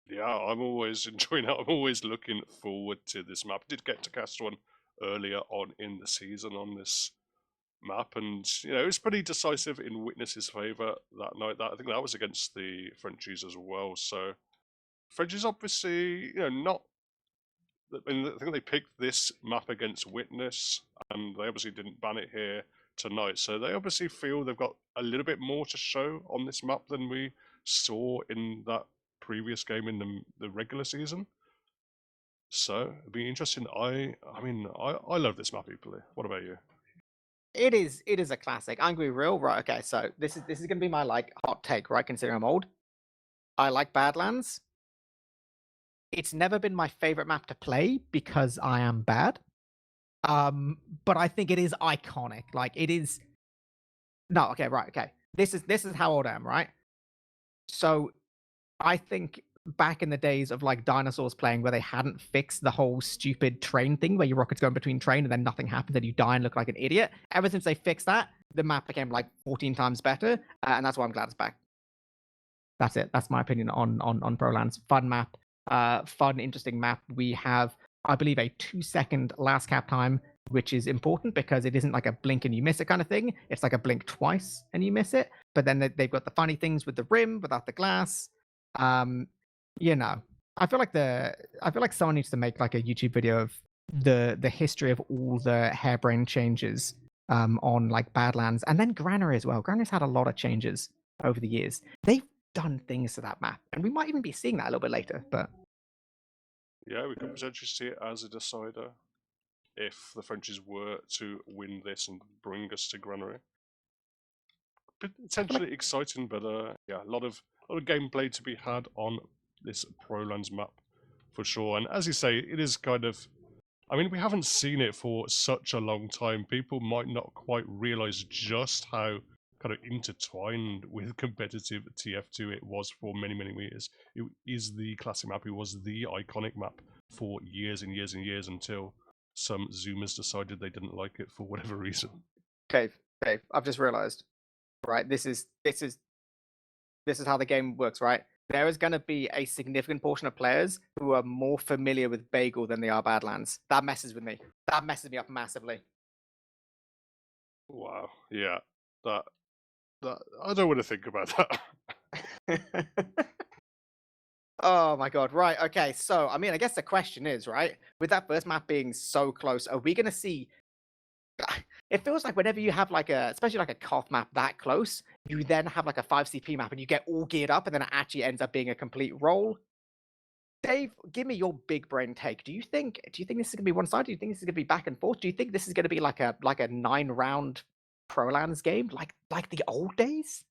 [SPEAKER 1] Yeah, I'm always enjoying it. I'm always looking forward to this map. Did get to cast one earlier on in the season on this map, and it was pretty decisive in Witness's favour that night. I think that was against the Frenchies as well. So Frenchies obviously, not. I mean, I think they picked this map against Witness, and they obviously didn't ban it here tonight. So they obviously feel they've got a little bit more to show on this map than we saw in that previous game in the regular season. So it'd be interesting. I love this map equally. What about you?
[SPEAKER 2] It is a classic. I'm gonna be real, right? Okay, so this is gonna be my hot take, right? Considering I'm old. I like Badlands. It's never been my favorite map to play because I am bad. But I think it is iconic. It is. No, okay, right, okay. This is how old I am, right? So I think back in the days of dinosaurs playing where they hadn't fixed the whole stupid train thing where your rockets go in between train and then nothing happens and you die and look like an idiot. Ever since they fixed that, the map became 14 times better, and that's why I'm glad it's back. That's it. That's my opinion on Prolands. Fun map. Fun, interesting map. We have, I believe, a 2-second last cap time, which is important because it isn't like a blink and you miss it kind of thing. It's like a blink twice and you miss it. But then they've got the funny things with the rim without the glass. I feel like someone needs to make a YouTube video of the history of all the harebrained changes on Badlands, and then Granary as well. Granary's had a lot of changes over the years. They've done things to that map, and we might even be seeing that a little bit later. But
[SPEAKER 1] yeah, we could potentially see it as a decider if the Frenchies were to win this and bring us to Granary. Potentially exciting, but yeah, a lot of gameplay to be had on this Prolands map for sure. And as you say, it is kind of, we haven't seen it for such a long time. People might not quite realize just how kind of intertwined with competitive TF2 it was for many, many years. It is the classic map. It was the iconic map for years and years and years until some Zoomers decided they didn't like it for whatever reason.
[SPEAKER 2] Dave, I've just realized, right? This is how the game works, right? There is going to be a significant portion of players who are more familiar with Bagel than they are Badlands. That messes with me. That messes me up massively.
[SPEAKER 1] Wow. Yeah. That I don't want to think about that.
[SPEAKER 2] Oh my god, right, okay, so, I guess the question is, right, with that first map being so close, are we gonna see... It feels like whenever you have especially a cough map that close, you then have a 5CP map and you get all geared up and then it actually ends up being a complete roll. Dave, give me your big brain take. Do you think this is gonna be one side? Do you think this is gonna be back and forth? Do you think this is gonna be like a 9-round Prolands game, like the old days?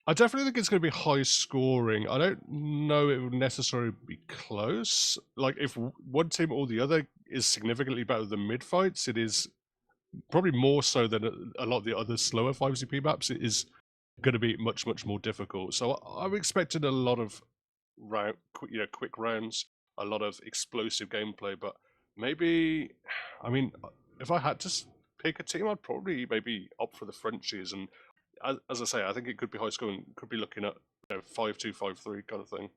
[SPEAKER 1] I definitely think it's going to be high scoring. I don't know it would necessarily be close. If one team or the other is significantly better than mid fights, it is probably more so than a lot of the other slower 5CP maps. It is going to be much, much more difficult. So I'm expecting a lot of quick rounds, a lot of explosive gameplay. But maybe, if I had to pick a team, I'd probably maybe opt for the Frenchies. And as I say, I think it could be high scoring. Could be looking at 5-2, 5-3 kind of thing.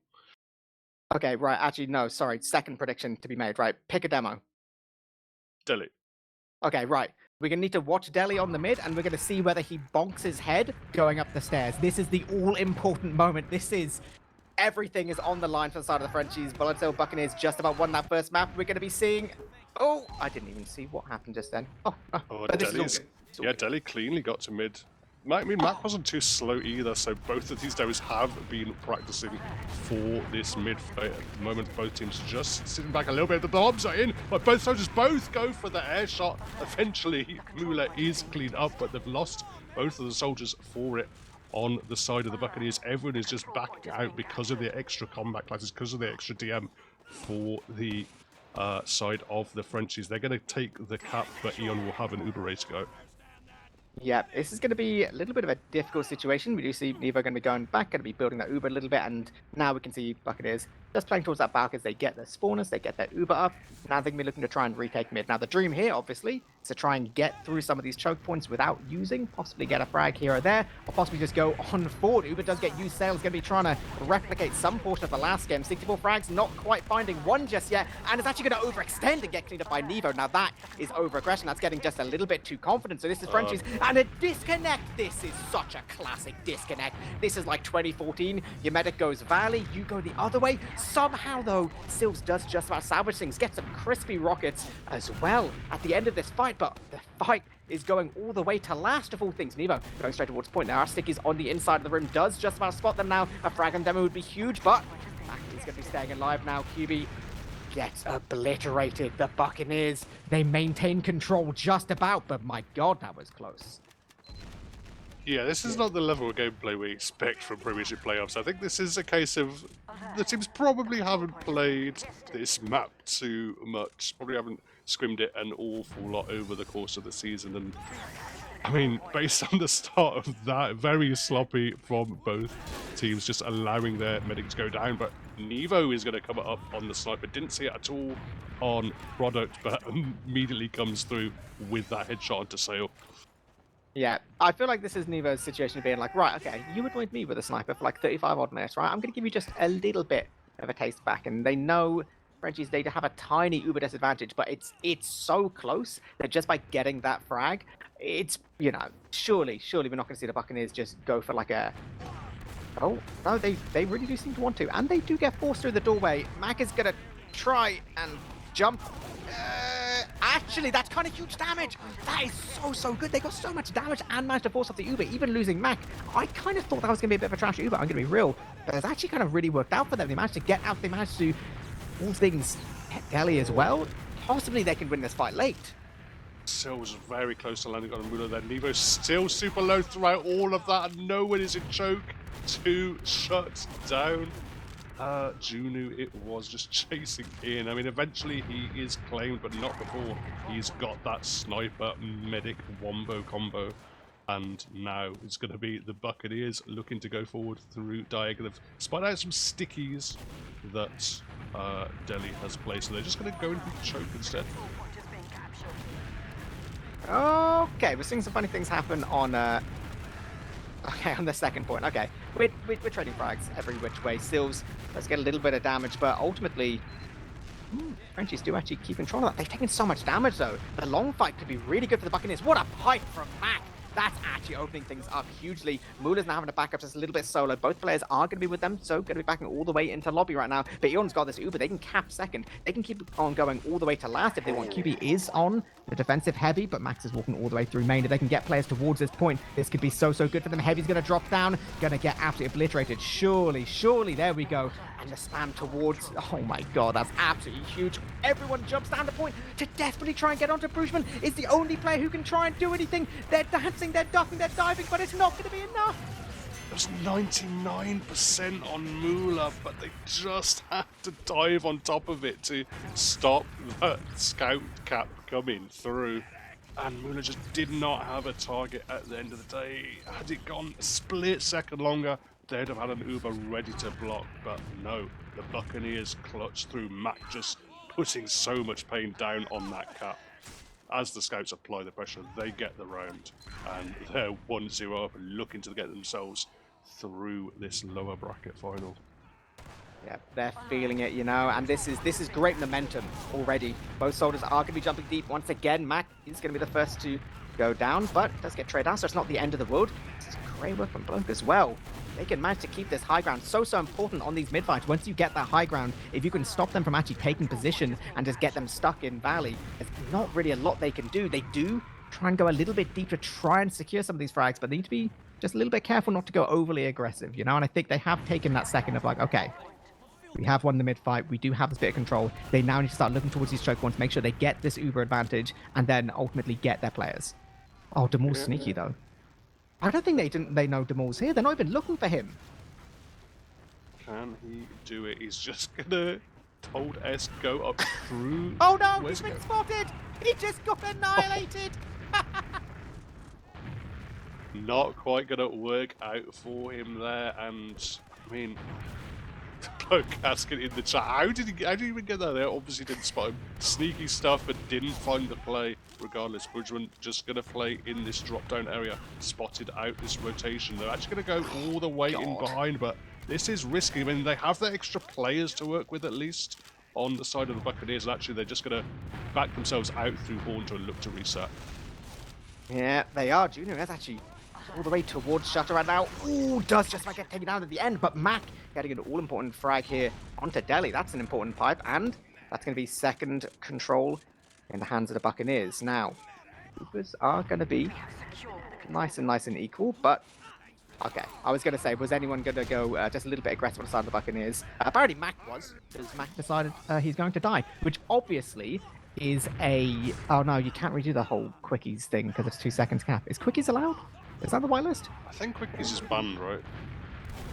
[SPEAKER 2] Okay, right. Actually, no. Sorry. Second prediction to be made. Right. Pick a demo.
[SPEAKER 1] Delhi.
[SPEAKER 2] Okay, right. We're gonna need to watch Delhi on the mid, and we're gonna see whether he bonks his head going up the stairs. This is the all-important moment. This is... Everything is on the line for the side of the Frenchies. Bloodsail Buccaneers just about won that first map. We're gonna be seeing... Oh, I didn't even see what happened just then.
[SPEAKER 1] Delhi cleanly got to mid. Mac wasn't too slow either, so both of these demos have been practicing for this mid fight. At the moment, both teams just sitting back a little bit. The bombs are in, but both soldiers both go for the air shot. Eventually, Mula is cleaned up, but they've lost both of the soldiers for it on the side of the Buccaneers. Everyone is just backed out because of the extra combat classes, because of the extra DM for the side of the Frenchies. They're going to take the cap, but Eon will have an Uber race go.
[SPEAKER 2] Yeah, this is going to be a little bit of a difficult situation. We do see Nevo going to be going back, going to be building that Uber a little bit, and now we can see Buccaneers just playing towards that back as they get their spawners, they get their Uber up. Now they're going to be looking to try and retake mid. Now the dream here, obviously, is to try and get through some of these choke points without using, possibly get a frag here or there, or possibly just go on forward. Uber does get used. Sail's going to be trying to replicate some portion of the last game. 64 frags, not quite finding one just yet, and it's actually going to overextend and get cleaned up by Nevo. Now that is over-aggression. That's getting just a little bit too confident. So this is Frenchies, and a disconnect. This is such a classic disconnect. This is like 2014. Your medic goes Valley, you go the other way. Somehow, though, Sills does just about salvage things, get some crispy rockets as well at the end of this fight, but the fight is going all the way to last of all things. Nevo going straight towards point. Now our stick is on the inside of the room, does just about spot them now. A frag on demo would be huge, but he's going to be staying alive now. QB gets obliterated. The Buccaneers, they maintain control just about, but my god, that was close.
[SPEAKER 1] Yeah, this is not the level of gameplay we expect from Premiership playoffs. I think this is a case of the teams probably haven't played this map too much, probably haven't scrimmed it an awful lot over the course of the season. And I mean, based on the start of that, very sloppy from both teams, just allowing their medic to go down. But Nevo is going to come up on the sniper. Didn't see it at all on product, but immediately comes through with that headshot onto Sail.
[SPEAKER 2] Yeah, I feel like this is Nevo's situation of being like, right, okay, you annoyed me with a sniper for like 35 odd minutes, right? I'm going to give you just a little bit of a taste back. And they know Frenchies, they have a tiny Uber disadvantage, but it's so close that just by getting that frag, it's, you know, surely we're not going to see the Buccaneers just go for like a... Oh, no, they really do seem to want to. And they do get forced through the doorway. Mac is going to try and jump. Actually, that's kind of huge damage. That is so good. They got so much damage and managed to force off the Uber, even losing Mac. I kind of thought that was going to be a bit of a trash Uber, I'm going to be real. But it's actually kind of really worked out for them. They managed to get out. They managed to, all things, hit Delhi as well. Possibly they can win this fight late.
[SPEAKER 1] Still was very close to landing on a Mulo there. Nevo's still super low throughout all of that, and no one is in choke to shut down Junu. It was just chasing in. I mean, eventually he is claimed, but not before he's got that sniper medic wombo combo. And now it's going to be the Buccaneers looking to go forward through diagonal. They've spied out some stickies that Delhi has placed, so they're just going to go into choke instead.
[SPEAKER 2] Okay, we're seeing some funny things happen on okay, on the second point. Okay, we're trading frags every which way. Sills, let's get a little bit of damage, but ultimately, Frenchies do actually keep control of that. They've taken so much damage, though. The long fight could be really good for the Buccaneers. What a pipe from Mac! That's actually opening things up hugely. Mula's now having to back up just a little bit solo. Both players are going to be with them, so going to be backing all the way into lobby right now. But Eon's got this Uber. They can cap second. They can keep on going all the way to last if they want. QB is on the defensive heavy, but Max is walking all the way through main. If they can get players towards this point, this could be so good for them. Heavy's going to drop down, going to get absolutely obliterated. Surely, there we go. And the spam towards, oh my god, that's absolutely huge. Everyone jumps down the point to desperately try and get onto Bruchman. Is the only player who can try and do anything. They're dancing, they're ducking, they're diving, but it's not going to be enough.
[SPEAKER 1] There's 99% on Mula, but they just have to dive on top of it to stop the scout cap coming through. And Mula just did not have a target at the end of the day. Had it gone a split second longer, they'd have had an Uber ready to block, but no, the Buccaneers clutched through. Mac just putting so much pain down on that cap. As the scouts apply the pressure, they get the round, and they're 1-0 up and looking to get themselves through this lower bracket final.
[SPEAKER 2] Yeah, they're feeling it, you know, and this is great momentum already. Both soldiers are going to be jumping deep once again. Mac is going to be the first to go down, but does get trade down, so it's not the end of the world. This is great work from Blunk as well. They can manage to keep this high ground. So important on these mid-fights. Once you get that high ground, if you can stop them from actually taking position and just get them stuck in Valley, there's not really a lot they can do. They do try and go a little bit deep to try and secure some of these frags, but they need to be just a little bit careful not to go overly aggressive, you know? And I think they have taken that second of like, okay, we have won the mid-fight. We do have this bit of control. They now need to start looking towards these choke points, make sure they get this Uber advantage, and then ultimately get their players. Oh, Demor's sneaky, though. I don't think they know Demor's here. They're not even looking for him.
[SPEAKER 1] Can he do it? He's just gonna told S go up through.
[SPEAKER 2] Oh no, he's been spotted! He just got annihilated!
[SPEAKER 1] Not quite gonna work out for him there, and I mean, Folk asking in the chat, how did he even get that there? Obviously didn't spot him. Sneaky stuff, but didn't find the play. Regardless, Bridgman just going to play in this drop-down area. Spotted out this rotation. They're actually going to go all the way in behind, but this is risky. I mean, they have their extra players to work with at least on the side of the Buccaneers, and actually they're just going to back themselves out through Haunter and look to reset.
[SPEAKER 2] Yeah, they are. Junior is actually all the way towards Shutter right now. Ooh, does just about get taken down at the end, but Mac getting an all-important frag here onto Delhi. That's an important pipe, and that's going to be second control in the hands of the Buccaneers. Now, Ubers are going to be nice and equal, but okay. I was going to say, was anyone going to go just a little bit aggressive on the side of the Buccaneers? Apparently Mac was, because Mac decided he's going to die, which obviously is a... Oh no, you can't redo the whole quickies thing because it's 2 seconds cap. Is quickies allowed? Is that the whitelist?
[SPEAKER 1] I think quickies is banned, right?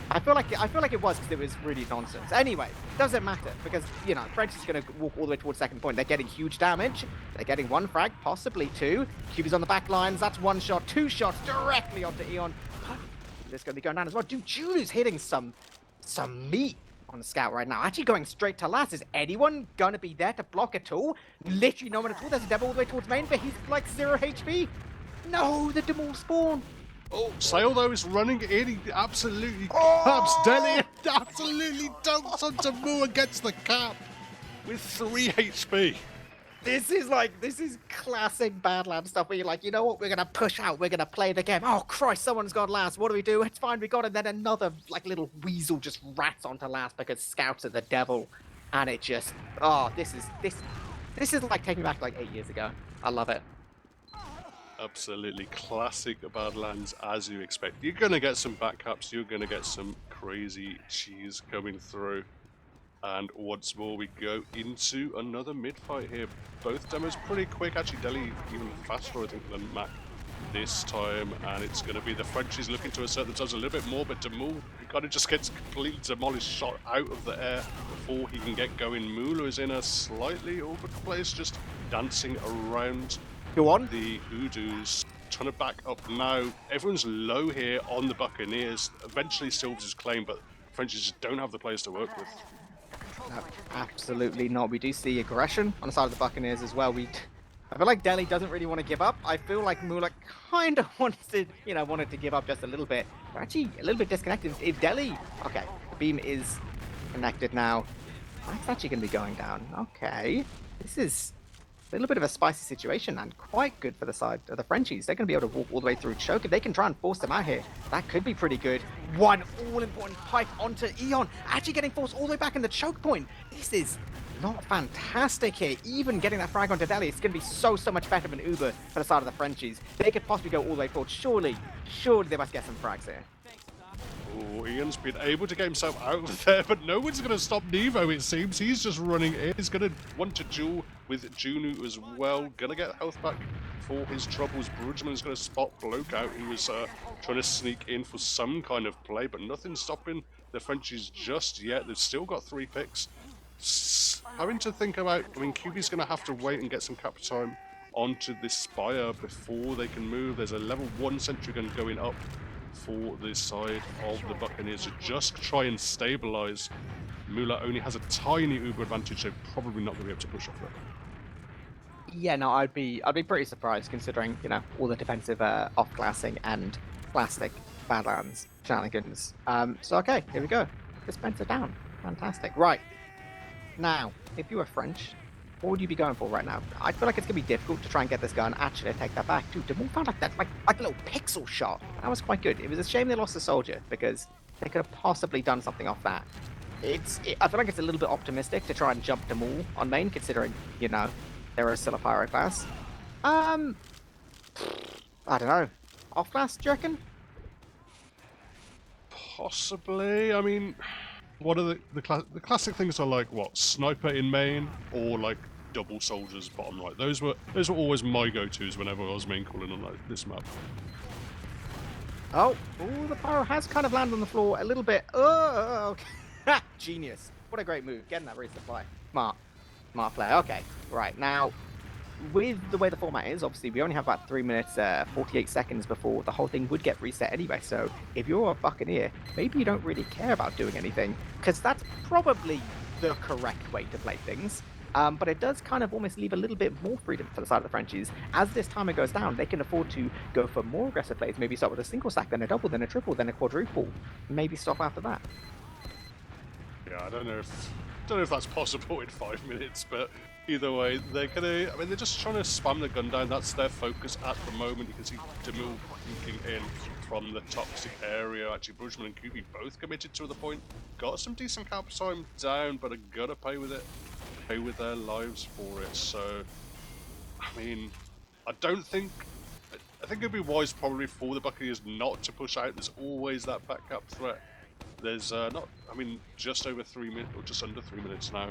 [SPEAKER 2] I feel like it was because it was really nonsense. Anyway, doesn't matter because, you know, French is going to walk all the way towards second point. They're getting huge damage. They're getting one frag, possibly two. QB's on the back lines. That's one shot, two shots directly onto Eon. This is going to be going down as well. Dude, Junu's hitting some meat on the scout right now. Actually going straight to last. Is anyone going to be there to block at all? Literally no one at all. There's a devil all the way towards main, but he's like 0 HP. No, the Demol spawn.
[SPEAKER 1] Oh, Sail though is running in. He absolutely claps Delhi. Absolutely dunks onto Mu against the cap with 3 HP.
[SPEAKER 2] This is classic Badlands stuff where you're like, you know what, we're going to push out, we're going to play the game. Oh, Christ, someone's got last. What do? It's fine, we got it. Then another, like, little weasel just rats onto last because Scouts are the devil. And it just, oh, this is like taking me back like 8 years ago. I love it.
[SPEAKER 1] Absolutely classic Badlands, as you expect. You're going to get some backcaps, you're going to get some crazy cheese coming through. And once more, we go into another mid-fight here. Both demos pretty quick. Actually, Delhi even faster, I think, than Mac this time. And it's going to be the Frenchies looking to assert themselves a little bit more. But Demul kind of just gets completely demolished, shot out of the air before he can get going. Mula is in a slightly awkward place, just dancing around
[SPEAKER 2] Go on.
[SPEAKER 1] the Udus. Trying to back up now. Everyone's low here on the Buccaneers. Eventually, Silvers' claim, but Frenchies just don't have the players to work with.
[SPEAKER 2] No, absolutely not. We do see aggression on the side of the Buccaneers as well. I feel like Delhi doesn't really want to give up. I feel like Mula kind of wanted to give up just a little bit. They're actually a little bit disconnected. If Delhi... Okay, the beam is connected now. That's actually going to be going down. Okay. This is a little bit of a spicy situation and quite good for the side of the Frenchies. They're going to be able to walk all the way through choke. If they can try and force them out here, that could be pretty good. One all-important pipe onto Eon, actually getting forced all the way back in the choke point. This is not fantastic here. Even getting that frag onto Delhi, it's going to be so much better than Uber for the side of the Frenchies. They could possibly go all the way forward. Surely they must get some frags here.
[SPEAKER 1] Oh, Ian's been able to get himself out of there, but no one's going to stop Nevo, it seems. He's just running in. He's going to want to duel with Junu as well. Going to get health back for his troubles. Bridgman's going to spot Blokeout. He was trying to sneak in for some kind of play, but nothing's stopping the Frenchies just yet. They've still got 3 picks. Having to think about, I mean, QB's going to have to wait and get some cap time onto this Spire before they can move. There's a level 1 sentry gun going up for the side of the Buccaneers to just try and stabilize. Mula only has a tiny Uber advantage, so probably not going to be able to push off there.
[SPEAKER 2] Yeah, no, I'd be pretty surprised considering, you know, all the defensive off-classing and classic Badlands shenanigans. So okay, here we go. Dispenser down. Fantastic. Right. Now, if you were French, what would you be going for right now? I feel like it's going to be difficult to try and get this gun. Actually, I take that back. Dude, Demol found like that, like a little pixel shot. That was quite good. It was a shame they lost the soldier because they could have possibly done something off that. I feel like it's a little bit optimistic to try and jump Demol on main, considering, you know, there is still a pyro class. I don't know. Off class, do you reckon?
[SPEAKER 1] Possibly. I mean, what are the classic things are like what? Sniper in main or like double soldiers bottom right. Those were always my go-tos whenever I was main calling on like this map.
[SPEAKER 2] Oh, the pyro has kind of landed on the floor a little bit. Oh, okay. Genius. What a great move. Getting that resupply. Smart player. Okay, right. Now, with the way the format is, obviously, we only have about 3 minutes, 48 seconds before the whole thing would get reset anyway. So if you're a Buccaneer, maybe you don't really care about doing anything, because that's probably the correct way to play things. But it does kind of almost leave a little bit more freedom for the side of the Frenchies. As this timer goes down, they can afford to go for more aggressive plays. Maybe start with a single stack, then a double, then a triple, then a quadruple. Maybe stop after that.
[SPEAKER 1] Yeah, I don't know if that's possible in 5 minutes, but either way, they're gonna. I mean, they're just trying to spam the gun down. That's their focus at the moment. You can see Demil peeking in from the toxic area. Actually, Brugman and Kubi both committed to the point. Got some decent cap time down, but are gonna pay with it. Pay with their lives for it. So, I mean, I think it'd be wise probably for the Buccaneers not to push out. There's always that backup threat. There's just over 3 minutes, or just under 3 minutes now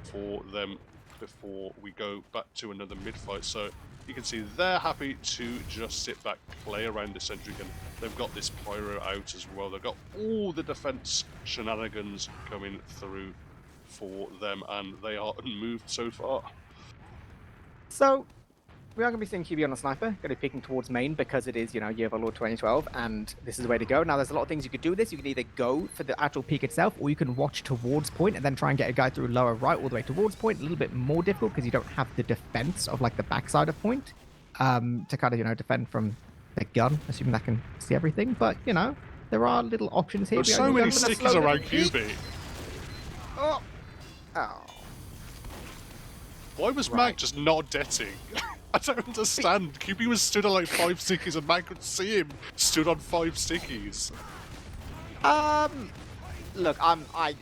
[SPEAKER 1] for them before we go back to another mid-fight. So you can see they're happy to just sit back, play around the sentry gun. They've got this pyro out as well. They've got all the defense shenanigans coming through for them, and they are unmoved so far.
[SPEAKER 2] So we are going to be seeing QB on a sniper, going to be picking towards main because it is, Year of our Lord 2012, and this is the way to go. Now, there's a lot of things you could do with this. You can either go for the actual peak itself, or you can watch towards point and then try and get a guy through lower right all the way towards point. A little bit more difficult because you don't have the defense of like the backside of point to kind of, defend from the gun, assuming that can see everything. But, there are little options here.
[SPEAKER 1] There's so many stickers around QB.
[SPEAKER 2] Oh.
[SPEAKER 1] Why was Mac just not detting? I don't understand. QB was stood on like 5 stickies and Mac could see him stood on 5 stickies.
[SPEAKER 2] Look, I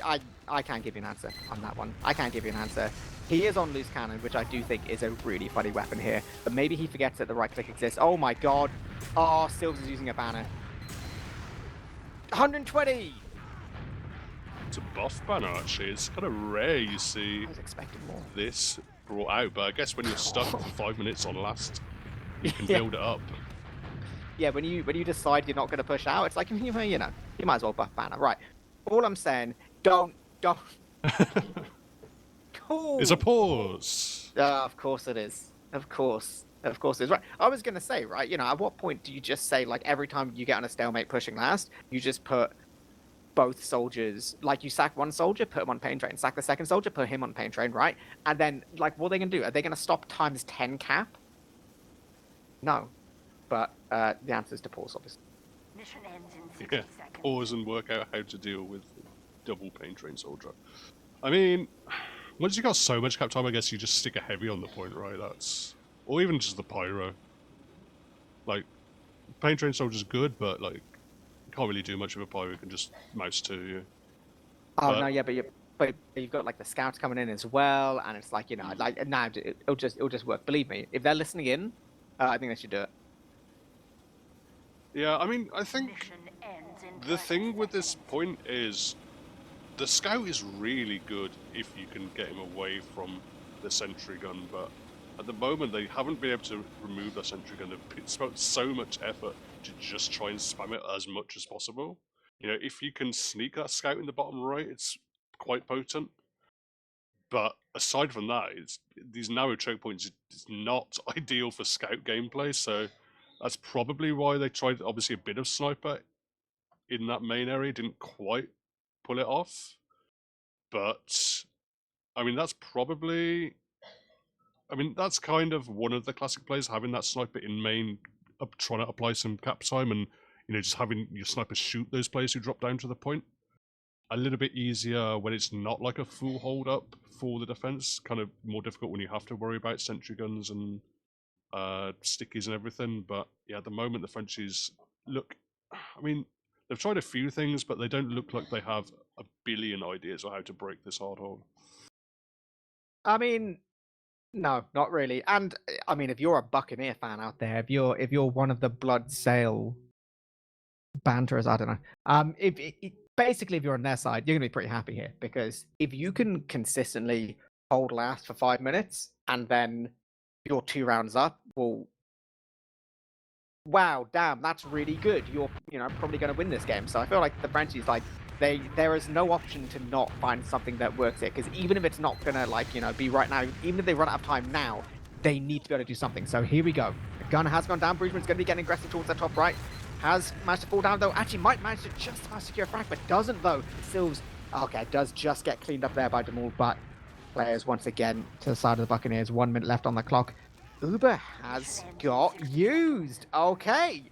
[SPEAKER 2] can't give you an answer on that one. I can't give you an answer. He is on loose cannon, which I do think is a really funny weapon here. But maybe he forgets that the right click exists. Oh my god. Oh, Silves is using a banner. 120!
[SPEAKER 1] It's a buff banner, actually. It's kind of rare you see
[SPEAKER 2] I was expecting more.
[SPEAKER 1] this brought out, but I guess when you're stuck for 5 minutes on last, you can
[SPEAKER 2] Yeah.
[SPEAKER 1] build it up.
[SPEAKER 2] Yeah, when you decide you're not going to push out, it's like, you might as well buff banner. Right. All I'm saying, don't. Cool.
[SPEAKER 1] It's a pause.
[SPEAKER 2] Of course it is. Of course it is. Right. I was going to say, right, at what point do you just say, like, every time you get on a stalemate pushing last, you just put both soldiers, like you sack one soldier, put him on pain train, sack the second soldier, put him on pain train, right? And then, like, what are they going to do? Are they going to stop times 10 cap? No. But the answer is to pause, obviously.
[SPEAKER 3] Mission ends in 60 seconds.
[SPEAKER 1] Pause and work out how to deal with double pain train soldier. I mean, once you got so much cap time, I guess you just stick a heavy on the point, right? Or even just the pyro. Like, pain train soldier's good, but like, can't really do much of a pyro. You can just mouse to you.
[SPEAKER 2] Oh no, yeah, but you've got like the scouts coming in as well, and it's like now it'll just work. Believe me, if they're listening in, I think they should do it.
[SPEAKER 1] Yeah, I mean, I think
[SPEAKER 3] Mission ends in
[SPEAKER 1] the
[SPEAKER 3] 20
[SPEAKER 1] thing with this
[SPEAKER 3] seconds.
[SPEAKER 1] point is the scout is really good if you can get him away from the sentry gun, but at the moment they haven't been able to remove that sentry gun. They've spent so much effort to just try and spam it as much as possible. If you can sneak that scout in the bottom right, it's quite potent. But aside from that, these narrow choke points is not ideal for scout gameplay, so that's probably why they tried obviously a bit of sniper in that main area, didn't quite pull it off. But I mean that's kind of one of the classic plays, having that sniper in main, trying to apply some cap time, and just having your sniper shoot those players who drop down to the point. A little bit easier when it's not like a full hold up for the defense. Kind of more difficult when you have to worry about sentry guns and stickies and everything. But yeah, at the moment the Frenchies look. I mean, they've tried a few things, but they don't look like they have a billion ideas on how to break this hard hold.
[SPEAKER 2] I mean, no, not really. And I mean, if you're a Buccaneer fan out there, if you're one of the Bloodsail banterers, I don't know. Basically, if you're on their side, you're gonna be pretty happy here, because if you can consistently hold last for 5 minutes and then you're 2 rounds up, well, wow, damn, that's really good. You're probably gonna win this game. So I feel like the Frenchies, like, there is no option to not find something that works here, because even if it's not gonna be right now, even if they run out of time now, they need to be able to do something. So here we go. The gun has gone down. Bridgman's going to be getting aggressive towards the top right. Has managed to fall down, though. Actually might manage to just about secure a frag, but doesn't, though. Silves, okay, does just get cleaned up there by Demul, but players once again to the side of the Buccaneers. 1 minute left on the clock. Uber has got used. Okay.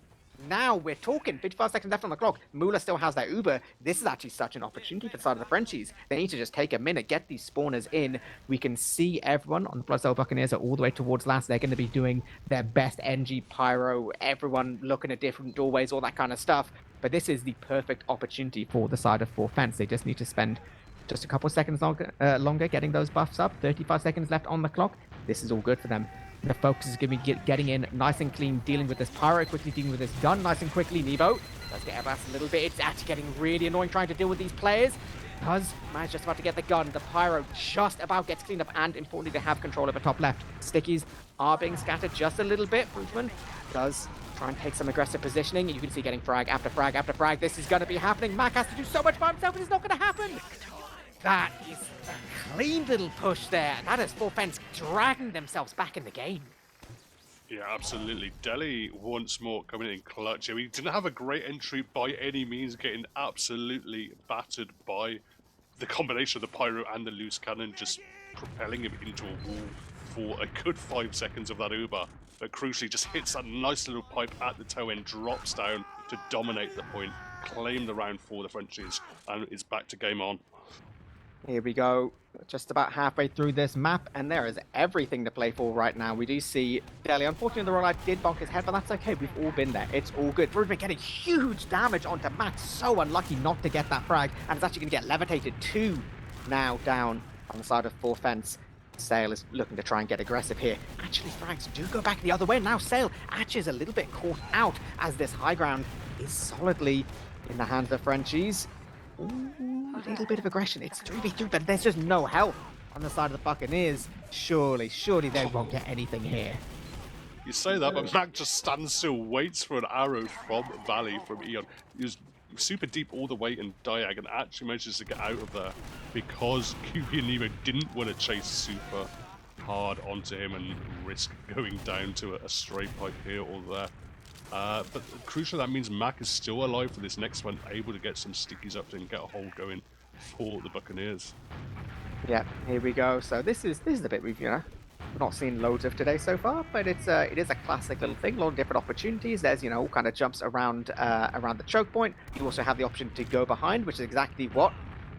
[SPEAKER 2] Now we're talking. 55 seconds left on the clock. Mula still has that Uber. This is actually such an opportunity for the side of the Frenchies. They need to just take a minute, get these spawners in. We can see everyone on the Bloodsail Buccaneers are all the way towards last. They're going to be doing their best NG pyro, everyone looking at different doorways, all that kind of stuff. But this is the perfect opportunity for the side of 4 Fence. They just need to spend just a couple seconds longer getting those buffs up. 35 seconds left on the clock. This is all good for them. The focus is going to be getting in nice and clean, dealing with this pyro quickly, dealing with this gun nice and quickly. Nevo does get harassed a little bit. It's actually getting really annoying trying to deal with these players. Does manage just about to get the gun. The pyro just about gets cleaned up, and importantly, they have control over top left. Stickies are being scattered just a little bit. Bridgman does try and take some aggressive positioning. You can see getting frag after frag after frag. This is going to be happening. Mac has to do so much by himself, and it's not going to happen. That is a clean little push there. That is 4 Fence dragging themselves back in the game.
[SPEAKER 1] Yeah, absolutely. Delhi once more coming in clutch. He didn't have a great entry by any means, getting absolutely battered by the combination of the pyro and the loose cannon, just propelling him into a wall for a good 5 seconds of that Uber. But crucially, just hits that nice little pipe at the toe end, drops down to dominate the point, claim the round for the Frenchies, and it's back to game on.
[SPEAKER 2] Here we go, just about halfway through this map, and there is everything to play for right now. We do see Delhi. Unfortunately, the rollout did bonk his head, but that's okay. We've all been there. It's all good. Bridgman getting huge damage onto Max. So unlucky not to get that frag, and it's actually going to get levitated. 2 now down on the side of 4 Fence. Sail is looking to try and get aggressive here. Actually, frags do go back the other way. Now Sail actually is a little bit caught out as this high ground is solidly in the hands of the Frenchies. Ooh, a little bit of aggression. It's 3v3, but there's just no help on the side of the Buccaneers. Surely they won't get anything here.
[SPEAKER 1] You say that, but Mac just stands still, waits for an arrow from Valley, from Eon. He was super deep all the way in Diag and actually manages to get out of there because QB and Nemo didn't want to chase super hard onto him and risk going down to a stray pipe here or there. But crucially, that means Mac is still alive for this next one, able to get some stickies up and get a hold going for the Buccaneers.
[SPEAKER 2] Yeah, here we go. So this is the bit we've not seen loads of today so far, but it is a classic little thing. A lot of different opportunities. There's all kind of jumps around the choke point. You also have the option to go behind, which is exactly what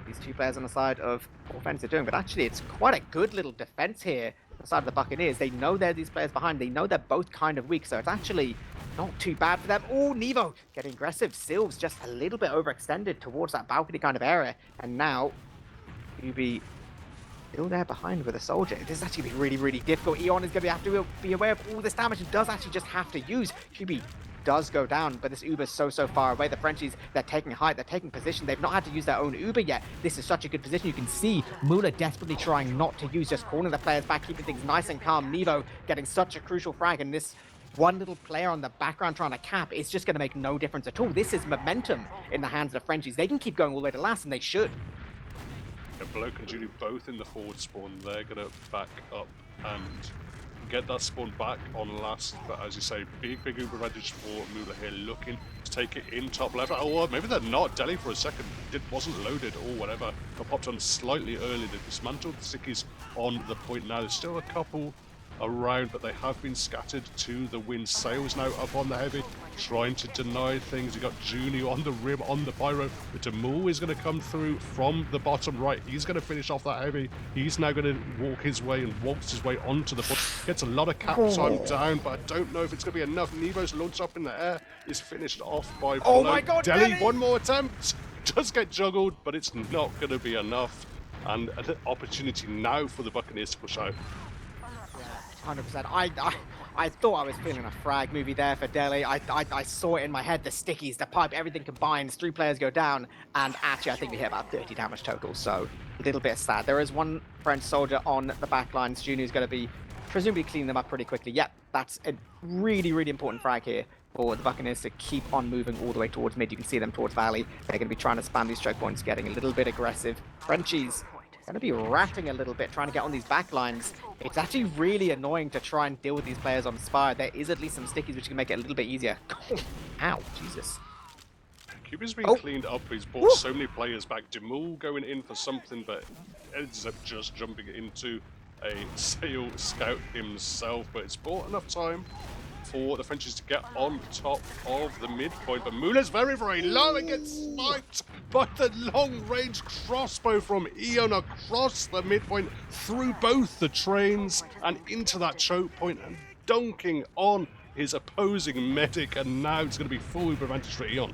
[SPEAKER 2] these 2 players on the side of offense are doing. But actually, it's quite a good little defense here on the side of the Buccaneers. They know there are these players behind. They know they're both kind of weak, so it's actually not too bad for them. Oh, Nevo getting aggressive. Silves just a little bit overextended towards that balcony kind of area. And now, UB still there behind with a soldier. This is actually going to be really, really difficult. Eon is going to have to be aware of all this damage and does actually just have to use. QB does go down, but this Uber is so far away. The Frenchies, they're taking height, they're taking position. They've not had to use their own Uber yet. This is such a good position. You can see Mula desperately trying not to use, just calling the players back, keeping things nice and calm. Nevo getting such a crucial frag, and this one little player on the background trying to cap is just going to make no difference at all. This is momentum in the hands of the Frenchies. They can keep going all the way to last, and they should.
[SPEAKER 1] Bloke and Judy both in the forward spawn. They're going to back up and get that spawn back on last. But as you say, big Uber advantage for Mula here, looking to take it in top left. Oh, maybe they're not. Delhi for a second wasn't loaded or whatever. Got popped on slightly early. They dismantled the stickies on the point now. There's still a couple around, but they have been scattered to the wind. Sails now up on the heavy, trying to deny things. You got Junie on the rim, on the pyro. But Demul is going to come through from the bottom right. He's going to finish off that heavy. He's now going to walk his way and waltz his way onto the foot. Gets a lot of cap time down, but I don't know if it's going to be enough. Nevo's launch up in the air is finished off by
[SPEAKER 2] Oh my God,
[SPEAKER 1] Delhi.
[SPEAKER 2] Delhi!
[SPEAKER 1] One more attempt. Does get juggled, but it's not going to be enough. And an opportunity now for the Buccaneers to push out.
[SPEAKER 2] 100%. I thought I was feeling a frag movie there for Delhi. I saw it in my head, the stickies, the pipe, everything combined. 3 players go down, and actually I think we hit about 30 damage total, so a little bit sad. There is one French soldier on the back lines. Junu's going to be presumably cleaning them up pretty quickly. Yep, that's a really, really important frag here for the Buccaneers to keep on moving all the way towards mid. You can see them towards Valley. They're going to be trying to spam these choke points, getting a little bit aggressive. Frenchies going to be ratting a little bit, trying to get on these back lines. It's actually really annoying to try and deal with these players on Spire. There is at least some stickies which can make it a little bit easier. Ow, Jesus.
[SPEAKER 1] Cuba's been cleaned up. He's brought so many players back. Demul going in for something, but ends up just jumping into a Sail Scout himself. But it's bought enough time for the Frenchies to get on top of the midpoint. But Mula's very, very low and gets sniped by the long-range crossbow from Eon across the midpoint, through both the trains and into that choke point, and dunking on his opposing medic. And now it's going to be full Uber advantage for Eon.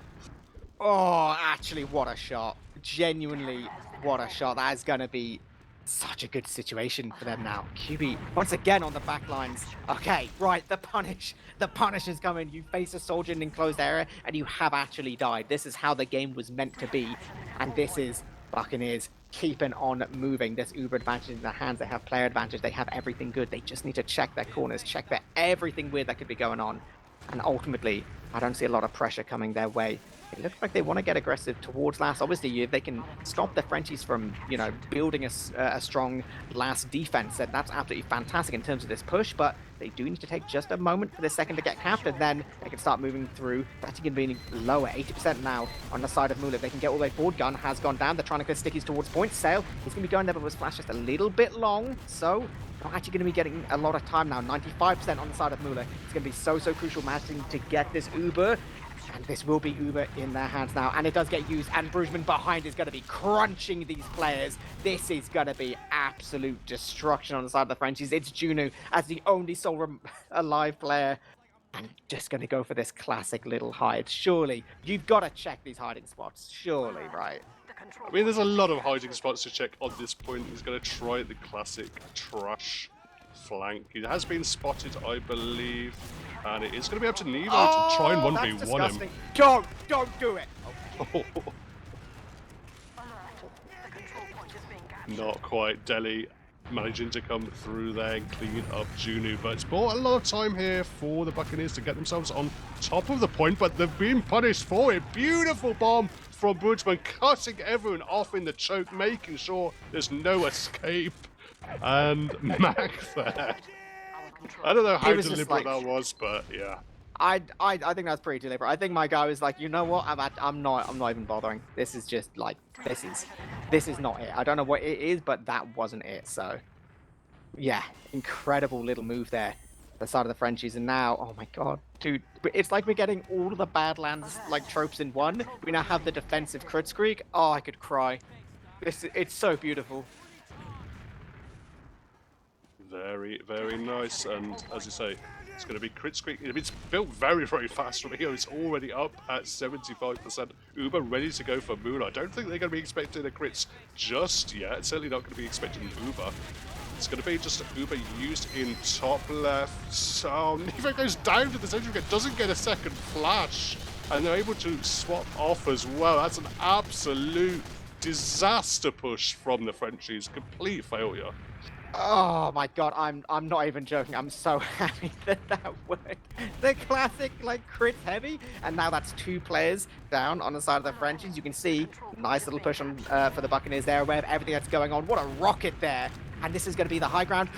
[SPEAKER 2] Oh, actually, what a shot. Genuinely, what a shot. That is going to be such a good situation for them now. QB, once again on the back lines. Okay, right, the punish. The punish is coming. You face a soldier in an enclosed area, and you have actually died. This is how the game was meant to be. And this is Buccaneers keeping on moving. This Uber advantage in their hands. They have player advantage. They have everything good. They just need to check their corners, check their everything weird that could be going on. And ultimately, I don't see a lot of pressure coming their way. It looks like they want to get aggressive towards last. Obviously, if they can stop the Frenchies from, you know, building a strong last defense, then that's absolutely fantastic in terms of this push. But they do need to take just a moment for the second to get capped, and then they can start moving through. That's going to be lower, 80% now on the side of Mula. They can get all the way forward. Gun has gone down. They're trying to go stickies towards point. Sail, he's going to be going there, but was flash just a little bit long. So not actually going to be getting a lot of time now. 95% on the side of Mula. It's going to be so crucial managing to get this Uber. And this will be Uber in their hands now, and it does get used, and Brugman behind is going to be crunching these players. This is going to be absolute destruction on the side of the Frenchies. It's Juno as the only sole alive player, and just going to go for this classic little hide. Surely, you've got to check these hiding spots. Surely, right?
[SPEAKER 1] I mean, there's a lot of hiding spots to check on this point. He's going to try the classic trash flank. It has been spotted, I believe. And it is going to be up to Nevo to try and 1v1 him.
[SPEAKER 2] Don't do it!
[SPEAKER 1] Not quite. Delhi managing to come through there and clean up Junu. But it's bought a lot of time here for the Buccaneers to get themselves on top of the point. But they've been punished for it. Beautiful bomb from Brugman, cutting everyone off in the choke, making sure there's no escape. And Mac there. I don't know how deliberate that was, but yeah.
[SPEAKER 2] I think that's pretty deliberate. I think my guy was like, you know what? I'm not even bothering. This is just like this is not it. I don't know what it is, but that wasn't it. So yeah, incredible little move there. The side of the Frenchies, and now, oh my god, dude, it's like we're getting all of the Badlands like tropes in one. We now have the defensive crit streak. Oh, I could cry. It's so beautiful.
[SPEAKER 1] Very, very nice, and as you say, it's going to be crit streak. It's built very, very fast from here. It's already up at 75%. Uber ready to go for Mula. I don't think they're going to be expecting the crits just yet. Certainly not going to be expecting Uber. It's going to be just Uber used in top left. So Nevo goes down to the centrifuge, doesn't get a second flash, and they're able to swap off as well. That's an absolute disaster push from the Frenchies. Complete failure.
[SPEAKER 2] Oh my god, I'm not even joking. I'm so happy that worked. The classic like crit heavy, and now that's 2 players down on the side of the Frenchies. You can see nice little push on for the Buccaneers there, aware of everything that's going on. What a rocket there! And this is going to be the high ground.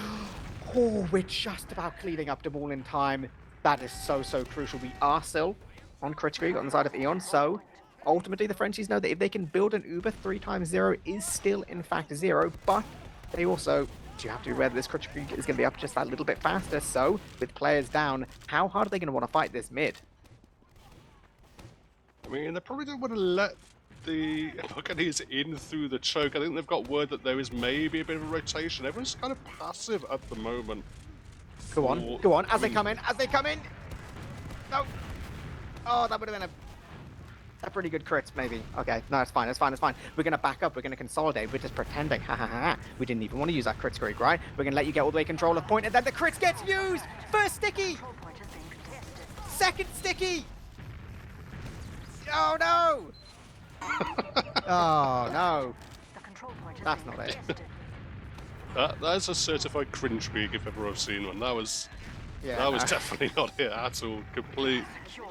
[SPEAKER 2] Oh, we're just about cleaning up Demul in time. That is so crucial. We are still on crit streak on the side of Eon, so ultimately the Frenchies know that if they can build an Uber, 3 times 0 is still in fact 0, but they also you have to be aware that this crit streak is going to be up just that little bit faster. So with players down, how hard are they going to want to fight this mid?
[SPEAKER 1] I mean, they probably don't want to let the Buccaneers in through the choke. I think they've got word that there is maybe a bit of a rotation. Everyone's kind of passive at the moment.
[SPEAKER 2] Go on, as they come in. No. Oh, that would have been a pretty good crit, maybe. Okay, no, it's fine. We're going to back up. We're going to consolidate. We're just pretending. Ha ha ha. We didn't even want to use that crit streak, right? We're going to let you get all the way control of point, and then the crit gets used! First sticky! Second sticky! Oh, no! Oh, no. That's not it.
[SPEAKER 1] That's a certified cringe streak if ever I've seen one. That was definitely not it at all. Complete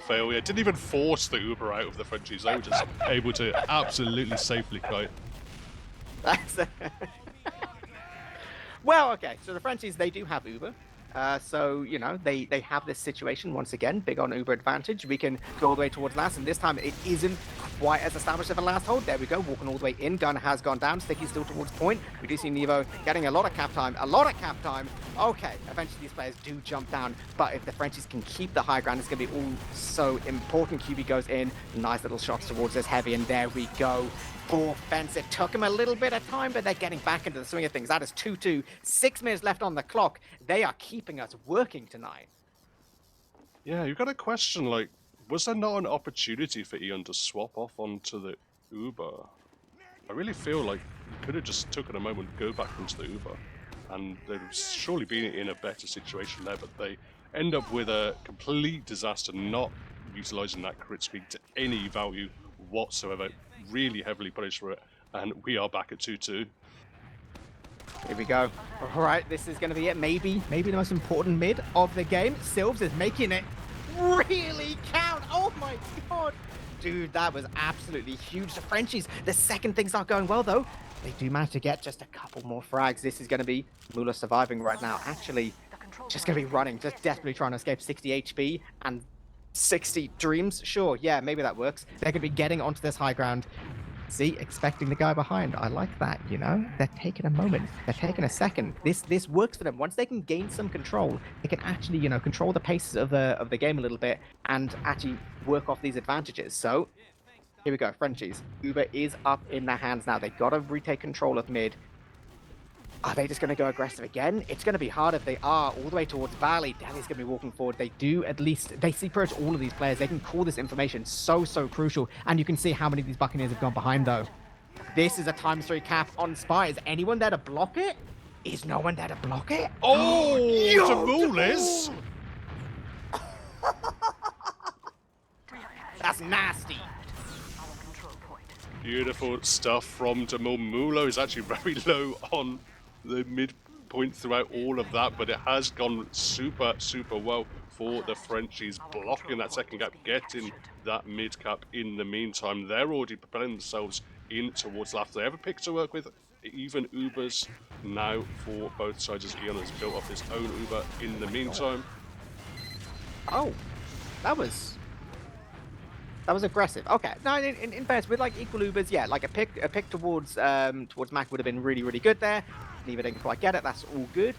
[SPEAKER 1] failure. Didn't even force the Uber out of the Frenchies. They were just able to absolutely safely kite.
[SPEAKER 2] Well, okay, so the Frenchies, they do have Uber. So, you know, they have this situation once again, big on Uber advantage. We can go all the way towards last, and this time it isn't quite as established as the last hold. There we go, walking all the way in. Gun has gone down, Sticky still towards point. We do see Nevo getting a lot of cap time, Okay, eventually these players do jump down, but if the Frenchies can keep the high ground, it's going to be all so important. QB goes in, nice little shots towards this heavy, and there we go. Full fence. It took them a little bit of time, but they're getting back into the swing of things. That is 2-2. 6 minutes left on the clock. They are keeping us working tonight.
[SPEAKER 1] Yeah, you've got a question, like, was there not an opportunity for Eon to swap off onto the Uber? I really feel like you could have just taken a moment, go back into the Uber, and they'd have surely been in a better situation there, but they end up with a complete disaster, not utilising that crit speed to any value whatsoever. Really heavily punished for it, and we are back at 2-2.
[SPEAKER 2] Here we go. All right, this is going to be it. Maybe the most important mid of the game. Silves is making it really count. Oh my god. Dude, that was absolutely huge. The Frenchies, the second things aren't going well, though. They do manage to get just a couple more frags. This is going to be Mula surviving right now. Actually, just going to be running, just desperately trying to escape 60 HP and 60 dreams. Sure, yeah, maybe that works. They're going to be getting onto this high ground. See, expecting the guy behind. I like that, you know? They're taking a moment. They're taking a second. This works for them. Once they can gain some control, they can actually, you know, control the pace of the game a little bit and actually work off these advantages. So, here we go, Frenchies. Uber is up in their hands now. They got to retake control of mid. Are they just going to go aggressive again? It's going to be hard if they are all the way towards Valley. Delhi's going to be walking forward. They do at least, they see approach all of these players. They can call this information so crucial. And you can see how many of these Buccaneers have gone behind though. This is a ×3 cap on Spy. Is anyone there to block it? Is no one there to block it?
[SPEAKER 1] Oh, Damul is!
[SPEAKER 2] That's nasty.
[SPEAKER 1] Beautiful stuff from Damul. Mulo is actually very low on the midpoint throughout all of that, but it has gone super well for the Frenchies, blocking that second gap, getting that mid cap in the meantime. They're already propelling themselves in towards left. They have a pick to work with, even Ubers now for both sides as Eon has built up his own Uber in the meantime.
[SPEAKER 2] Oh, that was aggressive. Okay, no, in fairness, with like equal Ubers, yeah, like a pick towards Mac would have been really good there. Neither didn't quite get it. That's all good.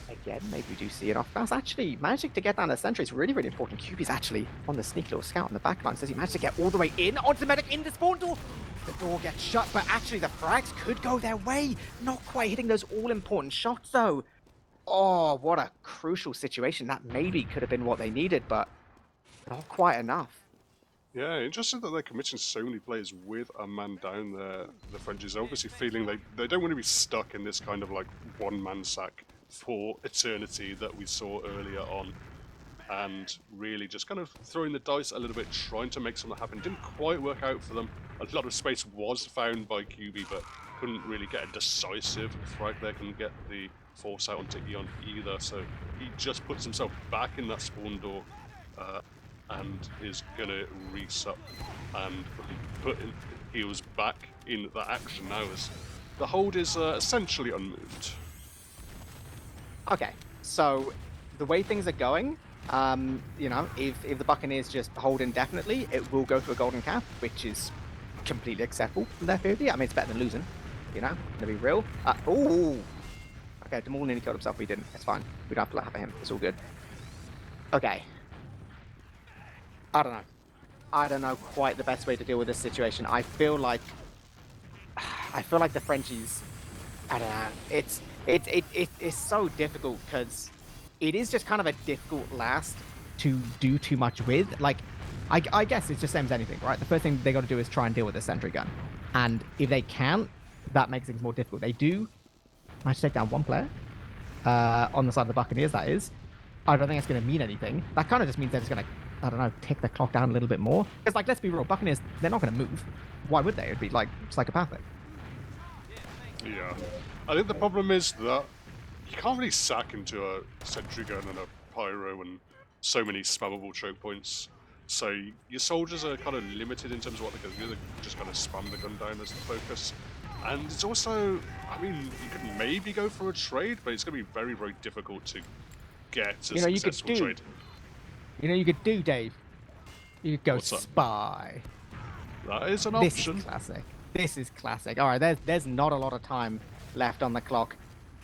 [SPEAKER 2] Again, maybe we do see an off bounce. Actually, managing to get down the center is really important. QB's actually on the sneaky little scout on the back line. Says he managed to get all the way in onto the medic in the spawn door. The door gets shut, but actually the frags could go their way. Not quite hitting those all-important shots though. Oh, what a crucial situation. That maybe could have been what they needed, but not quite enough.
[SPEAKER 1] Yeah, interesting that they're committing so many players with a man down there. The Frenchies are obviously feeling they don't want to be stuck in this kind of like one-man sack for eternity that we saw earlier on. And really just kind of throwing the dice a little bit, trying to make something happen. Didn't quite work out for them. A lot of space was found by QB, but couldn't really get a decisive frag there, couldn't get the force out onto Eon either. So he just puts himself back in that spawn door and is going to resup and put heals back in the action now as the hold is essentially unmoved.
[SPEAKER 2] Okay, so the way things are going, you know, if the Buccaneers just hold indefinitely, it will go to a golden cap, which is completely acceptable from their POV. I mean, it's better than losing, you know, to be real. Ooh! Okay, Damul nearly killed himself, we didn't. It's fine. We don't have to laugh at him. It's all good. Okay. I don't know quite the best way to deal with this situation. I feel like the Frenchies, I don't know. It's so difficult because it is just kind of a difficult last to do too much with. Like, I guess it's just same as anything, right? The first thing they got to do is try and deal with the sentry gun, and if they can't, that makes things more difficult. They do manage to take down one player on the side of the Buccaneers. That is, I don't think it's going to mean anything. That kind of just means they're just going to, I don't know, tick the clock down a little bit more. Because, like, let's be real, Buccaneers, they're not going to move. Why would they? It'd be, like, psychopathic.
[SPEAKER 1] Yeah. I think the problem is that you can't really sack into a sentry gun and a pyro and so many spammable choke points. So your soldiers are kind of limited in terms of what they can do. They're just going to spam the gun down as the focus. And it's also, I mean, you could maybe go for a trade, but it's going to be very, very difficult to get a
[SPEAKER 2] You know, you could
[SPEAKER 1] successful
[SPEAKER 2] do.
[SPEAKER 1] trade.
[SPEAKER 2] You know, you could do, Dave. You could go
[SPEAKER 1] What's that?
[SPEAKER 2] spy.
[SPEAKER 1] That is an
[SPEAKER 2] This
[SPEAKER 1] option.
[SPEAKER 2] is classic. This is classic. All right, there's not a lot of time left on the clock,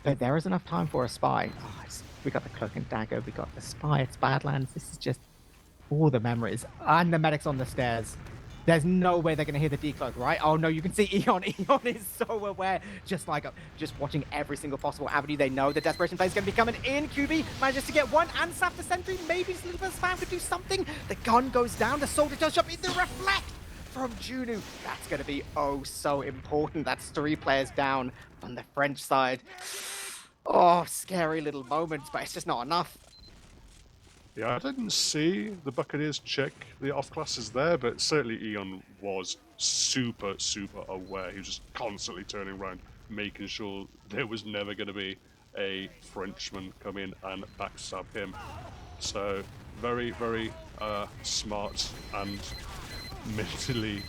[SPEAKER 2] but there is enough time for a spy. Oh, we got the cloak and dagger. We got the spy. It's Badlands. This is just all the memories. And the medics on the stairs. There's no way they're going to hear the decloak, right? Oh, no, you can see Eon. Eon is so aware. Just watching every single possible avenue. They know the desperation play is going to be coming in. QB manages to get one. And Sap the sentry. Maybe a little bit of spam could do something. The gun goes down. The soldier does jump in. The reflect from Junu. That's going to be oh so important. That's 3 players down on the French side. Oh, scary little moments, but it's just not enough.
[SPEAKER 1] Yeah, I didn't see the Buccaneers check the off classes there, but certainly Eon was super, super aware. He was just constantly turning around, making sure there was never going to be a Frenchman come in and backstab him. So, very, very smart and mentally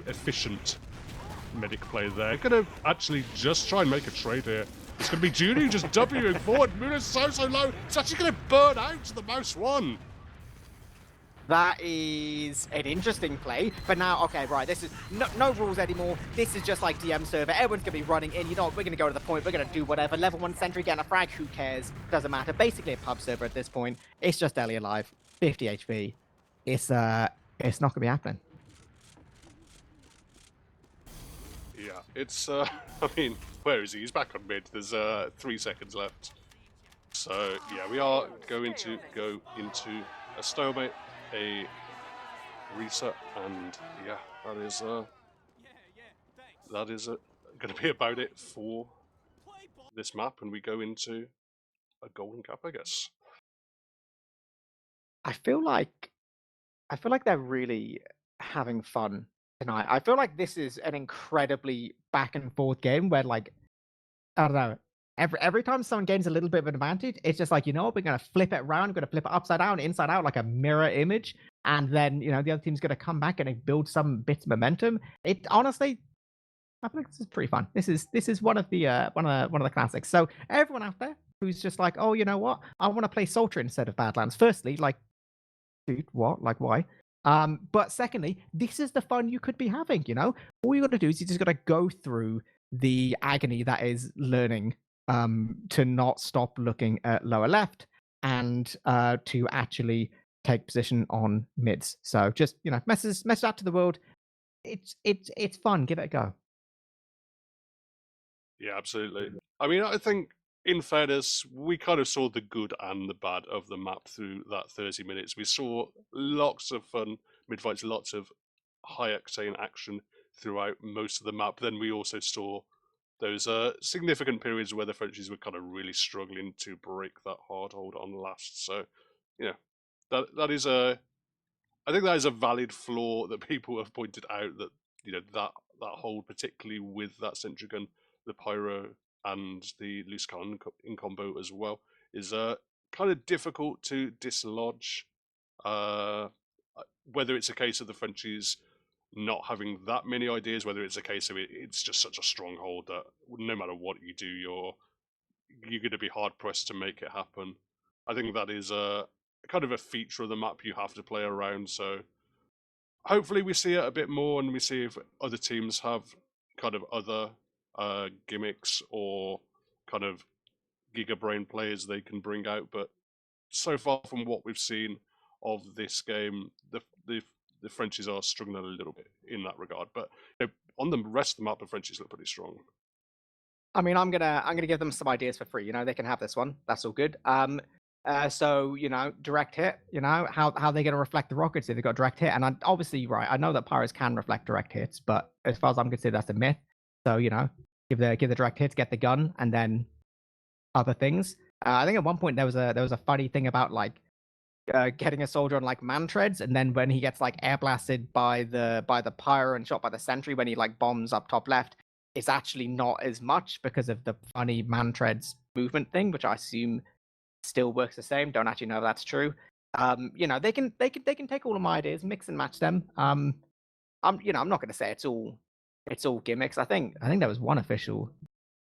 [SPEAKER 1] efficient medic play there. Gonna actually just try and make a trade here. It's going to be Judy just Wing forward. Muna's so low. It's actually going to burn out to the mouse one.
[SPEAKER 2] That is an interesting play. But now, okay, right, this is no rules anymore. This is just like DM server. Everyone's going to be running in. You know what? We're going to go to the point. We're going to do whatever. Level 1 sentry, getting a frag. Who cares? Doesn't matter. Basically a pub server at this point. It's just Ellie alive. 50 HP. It's not going to be happening.
[SPEAKER 1] Yeah, it's, I mean, where is he? He's back on mid. There's 3 seconds left. So, yeah, we are going to go into a stalemate, a reset, and yeah, that is going to be about it for this map, and we go into a golden cap, I guess.
[SPEAKER 2] I feel like they're really having fun tonight. I feel like this is an incredibly back and forth game where, like, I don't know. Every time someone gains a little bit of an advantage, it's just like, you know what, we're going to flip it around, we're going to flip it upside down, inside out, like a mirror image. And then, you know, the other team's going to come back and build some bits of momentum. It honestly, I think this is pretty fun. This is one of the one of the classics. So everyone out there who's just like, oh, you know what, I want to play Sultra instead of Badlands. Firstly, like, dude, what? Like, why? But secondly, this is the fun you could be having, you know? All you got to do is you just got to go through the agony that is learning to not stop looking at lower left and to actually take position on mids. So just, you know, message out to the world. It's fun. Give it a go.
[SPEAKER 1] Yeah, absolutely. I mean, I think, in fairness, we kind of saw the good and the bad of the map through that 30 minutes. We saw lots of fun mid-fights, lots of high-octane action throughout most of the map. Then we also saw those significant periods where the Frenchies were kind of really struggling to break that hard hold on last. So, you know, that is I think that is a valid flaw that people have pointed out, that, you know, that hold, particularly with that sentry gun, the pyro and the loose cannon in combo as well, is kind of difficult to dislodge. Whether it's a case of the Frenchies not having that many ideas, whether it's a case of it's just such a stronghold that no matter what you do, you're going to be hard pressed to make it happen. I think that is kind of a feature of the map you have to play around. So hopefully we see it a bit more, and we see if other teams have kind of other gimmicks or kind of giga brain players they can bring out. But so far from what we've seen of this game, the Frenchies are struggling a little bit in that regard. But, you know, on the rest of the map, the Frenchies look pretty strong.
[SPEAKER 2] I mean, I'm gonna give them some ideas for free. You know, they can have this one. That's all good. So, you know, direct hit. You know, how they gonna reflect the rockets if they got direct hit? And obviously, right, I know that pyros can reflect direct hits, but as far as I'm concerned, that's a myth. So, you know, give the direct hits, get the gun, and then other things. I think at one point there was a funny thing about like getting a soldier on like man treads, and then when he gets like air blasted by the pyro and shot by the sentry when he like bombs up top left, it's actually not as much because of the funny man treads movement thing, which I assume still works the same. Don't actually know if that's true. You know, they can take all of my ideas, mix and match them. I'm not going to say it's all it's all gimmicks. I think there was one official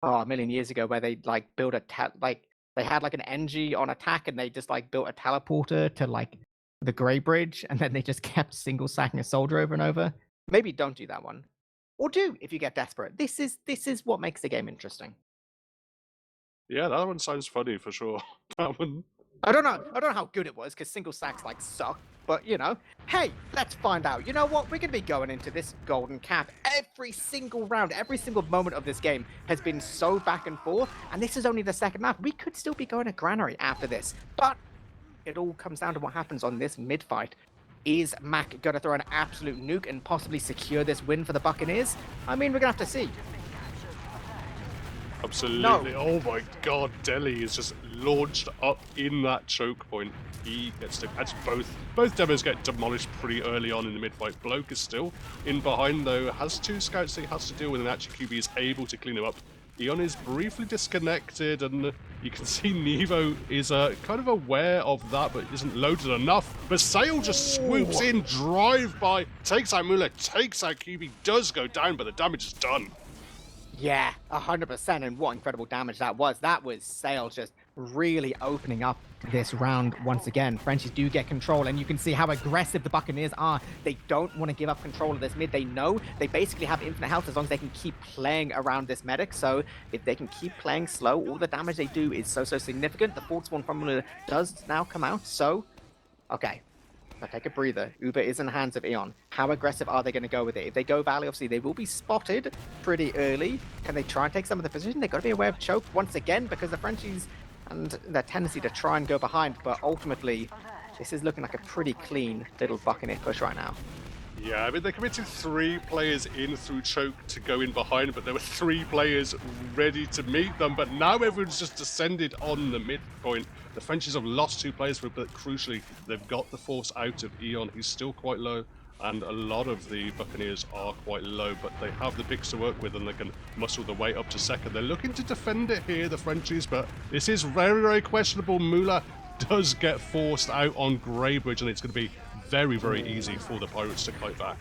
[SPEAKER 2] a million years ago where they like built they had like an NG on attack and they just like built a teleporter to like the Grey Bridge and then they just kept single sacking a soldier over and over. Maybe don't do that one. Or do if you get desperate. This is what makes the game interesting.
[SPEAKER 1] Yeah, that one sounds funny for sure. That one.
[SPEAKER 2] I don't know how good it was because single sacks like suck. But you know, hey, let's find out. You know what? We're gonna be going into this golden cap. Every single round, every single moment of this game has been so back and forth, and this is only the second map. We could still be going to Granary after this, but it all comes down to what happens on this mid fight. Is Mac gonna throw an absolute nuke and possibly secure this win for the Buccaneers? I mean, we're gonna have to see.
[SPEAKER 1] Absolutely. No. Oh my god, Delhi is just launched up in that choke point. He gets to catch both demos get demolished pretty early on in the mid-fight. Bloke is still in behind though, has 2 scouts that he has to deal with, and actually QB is able to clean him up. Eon is briefly disconnected, and you can see Nevo is kind of aware of that, but isn't loaded enough. But Sail just swoops in, drive by, takes out Mula, takes out QB, does go down, but the damage is done.
[SPEAKER 2] Yeah, 100%, and what incredible damage that was. That was Sail just really opening up this round once again. Frenchies do get control, and you can see how aggressive the Buccaneers are. They don't want to give up control of this mid. They know they basically have infinite health as long as they can keep playing around this medic. So if they can keep playing slow, all the damage they do is so significant. The forward spawn formula does now come out, so okay. Now take a breather. Uber is in the hands of Eon. How aggressive are they going to go with it? If they go Valley, obviously they will be spotted pretty early. Can they try and take some of the position? They've got to be aware of choke once again because the Frenchies and their tendency to try and go behind. But ultimately, this is looking like a pretty clean little Buccaneer push right now.
[SPEAKER 1] Yeah, I mean, they committed 3 players in through choke to go in behind, but there were 3 players ready to meet them. But now everyone's just descended on the midpoint. The Frenchies have lost 2 players, but crucially, they've got the force out of Eon. He's still quite low, and a lot of the Buccaneers are quite low, but they have the picks to work with, and they can muscle their way up to second. They're looking to defend it here, the Frenchies, but this is very questionable. Mula does get forced out on Greybridge, and it's going to be very easy for the Pirates to fight back.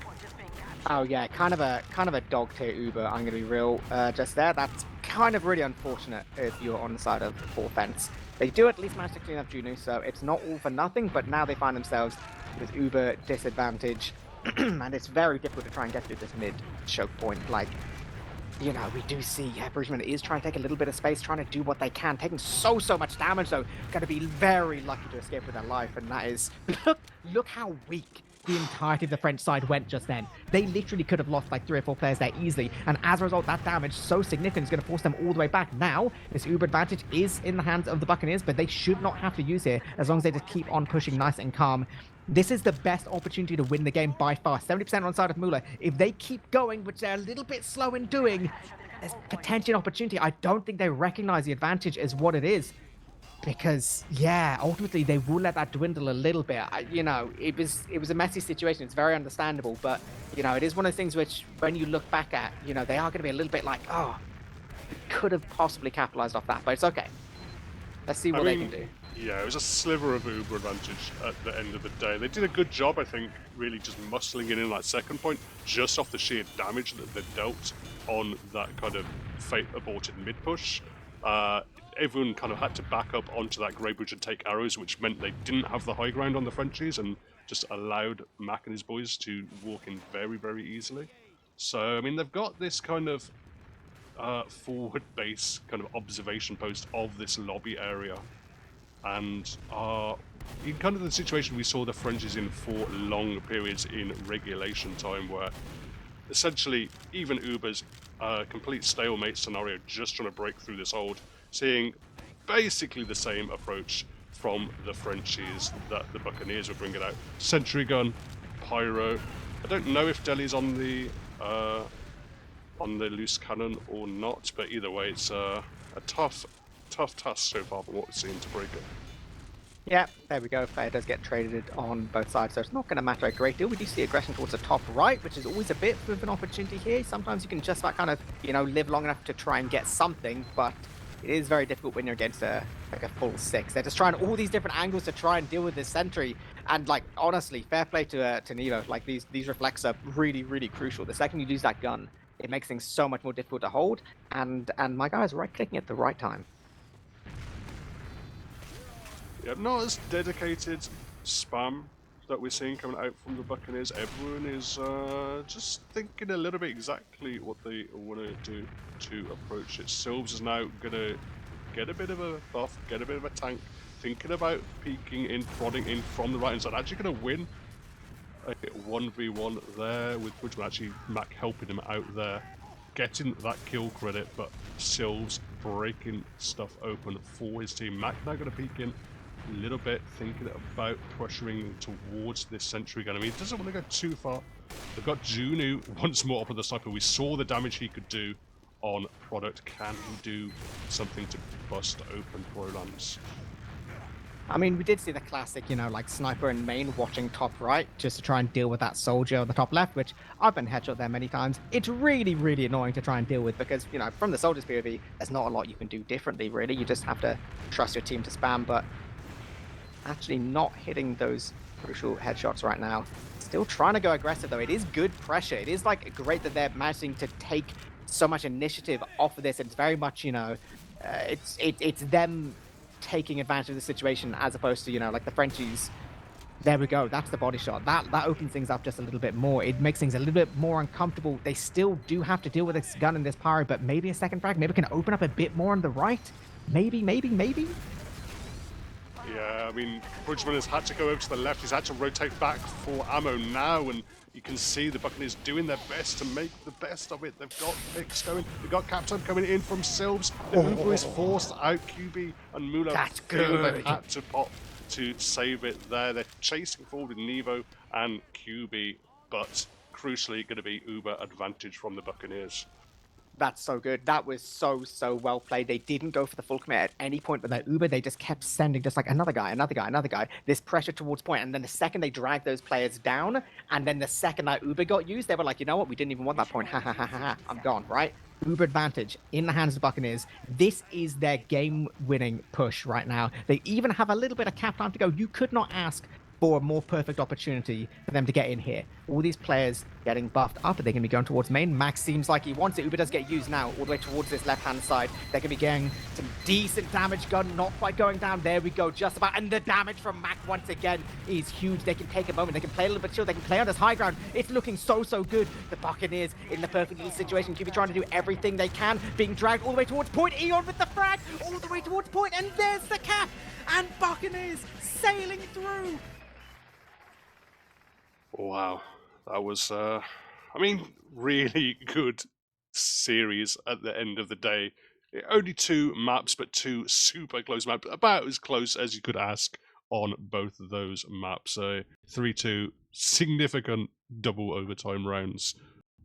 [SPEAKER 2] Oh yeah, kind of a dog tier Uber. I'm gonna be real, just there. That's kind of really unfortunate if you're on the side of the offense. They do at least manage to clean up Juno, so it's not all for nothing. But now they find themselves with Uber disadvantage, and it's very difficult to try and get through this mid choke point. Like, you know, we do see, yeah, Bridgman is trying to take a little bit of space, trying to do what they can, taking so much damage, though. Got to be very lucky to escape with their life, and that is, look how weak the entirety of the French side went just then. They literally could have lost like 3 or 4 players there easily, and as a result, that damage so significant is going to force them all the way back. Now, this Uber advantage is in the hands of the Buccaneers, but they should not have to use here as long as they just keep on pushing nice and calm. This is the best opportunity to win the game by far. 70% on side of Mula. If they keep going, which they're a little bit slow in doing, there's potentially an opportunity. I don't think they recognize the advantage as what it is. Because, yeah, ultimately they will let that dwindle a little bit. You know, it was a messy situation. It's very understandable. But, you know, it is one of those things which, when you look back at, you know, they are going to be a little bit like, oh, we could have possibly capitalized off that. But it's okay. Let's see what they can do.
[SPEAKER 1] Yeah, it was a sliver of Uber advantage at the end of the day. They did a good job, I think, really just muscling in that second point, just off the sheer damage that they dealt on that kind of fate aborted mid push. Everyone kind of had to back up onto that Grey Bridge and take arrows, which meant they didn't have the high ground on the Frenchies and just allowed Mac and his boys to walk in very easily. So, I mean, they've got this kind of forward base kind of observation post of this lobby area, and in kind of the situation we saw the Frenchies in for long periods in regulation time, where essentially even Uber's complete stalemate scenario, just trying to break through this hold, seeing basically the same approach from the Frenchies that the Buccaneers were bringing out. Sentry gun, pyro. I don't know if Delhi's on the loose cannon or not, but either way, it's a tough task so far from what we've seen to break it.
[SPEAKER 2] Yeah, there we go. Player does get traded on both sides, so it's not going to matter a great deal. We do see aggression towards the top right, which is always a bit of an opportunity here. Sometimes you can just about kind of, you know, live long enough to try and get something, but it is very difficult when you're against a full 6. They're just trying all these different angles to try and deal with this sentry. And like, honestly, fair play to Nevo. Like these reflex are really crucial. The second you lose that gun, it makes things so much more difficult to hold. And my guy is right-clicking at the right time.
[SPEAKER 1] Yep, not as dedicated spam that we're seeing coming out from the Buccaneers. Everyone is just thinking a little bit exactly what they want to do to approach it. Silves is now going to get a bit of a buff, get a bit of a tank, thinking about peeking in, prodding in from the right hand side. Actually going to win a 1v1 there with Bridgman. Actually, Mac helping him out there, getting that kill credit, but Silves breaking stuff open for his team. Mac now going to peek in a little bit, thinking about pressuring towards this sentry gun. I mean, he doesn't want to go too far. They've got Junu once more up on the sniper. We saw the damage he could do on product. Can he do something to bust open Prolands?
[SPEAKER 2] I mean, we did see the classic, like sniper in main watching top right just to try and deal with that soldier on the top left, which I've been headshot there many times. It's really, really annoying to try and deal with because, from the soldier's POV, there's not a lot you can do differently, really. You just have to trust your team to spam, but actually not hitting those crucial headshots right now. Still trying to go aggressive, though. It is good pressure. It is, great that they're managing to take so much initiative off of this. It's very much, it's them taking advantage of the situation as opposed to, like the Frenchies. There we go. That's the body shot. That opens things up just a little bit more. It makes things a little bit more uncomfortable. They still do have to deal with this gun and this pyro, but maybe a second frag. Maybe it can open up a bit more on the right. Maybe.
[SPEAKER 1] Yeah, I mean, Bridgman has had to go over to the left. He's had to rotate back for ammo now, and you can see the Buccaneers doing their best to make the best of it. They've got picks going. They've got Captain coming in from Silves. The Uber is forced out. QB and Mula
[SPEAKER 2] That's
[SPEAKER 1] feel
[SPEAKER 2] good.
[SPEAKER 1] they've had to pop to save it there. They're chasing forward with Nevo and QB, but crucially going to be Uber advantage from the Buccaneers.
[SPEAKER 2] That's so good. That was so well played. They didn't go for the full commit at any point with that Uber. They just kept sending just like another guy. This pressure towards point. And then the second they dragged those players down, and then the second that Uber got used, they were like, you know what? We didn't even want that point. Ha ha ha ha ha. I'm gone, right? Uber advantage in the hands of the Buccaneers. This is their game-winning push right now. They even have a little bit of cap time to go. You could not ask for a more perfect opportunity for them to get in here. All these players getting buffed up. They're going to be going towards main. Max seems like he wants it. Uber does get used now all the way towards this left-hand side. They're going to be getting some decent damage. Gun not quite going down. There we go, just about. And the damage from Mac once again is huge. They can take a moment. They can play a little bit chill. They can play on this high ground. It's looking so good. The Buccaneers in the perfect little situation. QB trying to do everything they can. Being dragged all the way towards point. Eon with the frag all the way towards point. And there's the cap. And Buccaneers sailing through.
[SPEAKER 1] Wow, that was, I mean, really good series at the end of the day. Only 2 maps, but 2 super close maps, about as close as you could ask on both of those maps. 3-2, significant double overtime rounds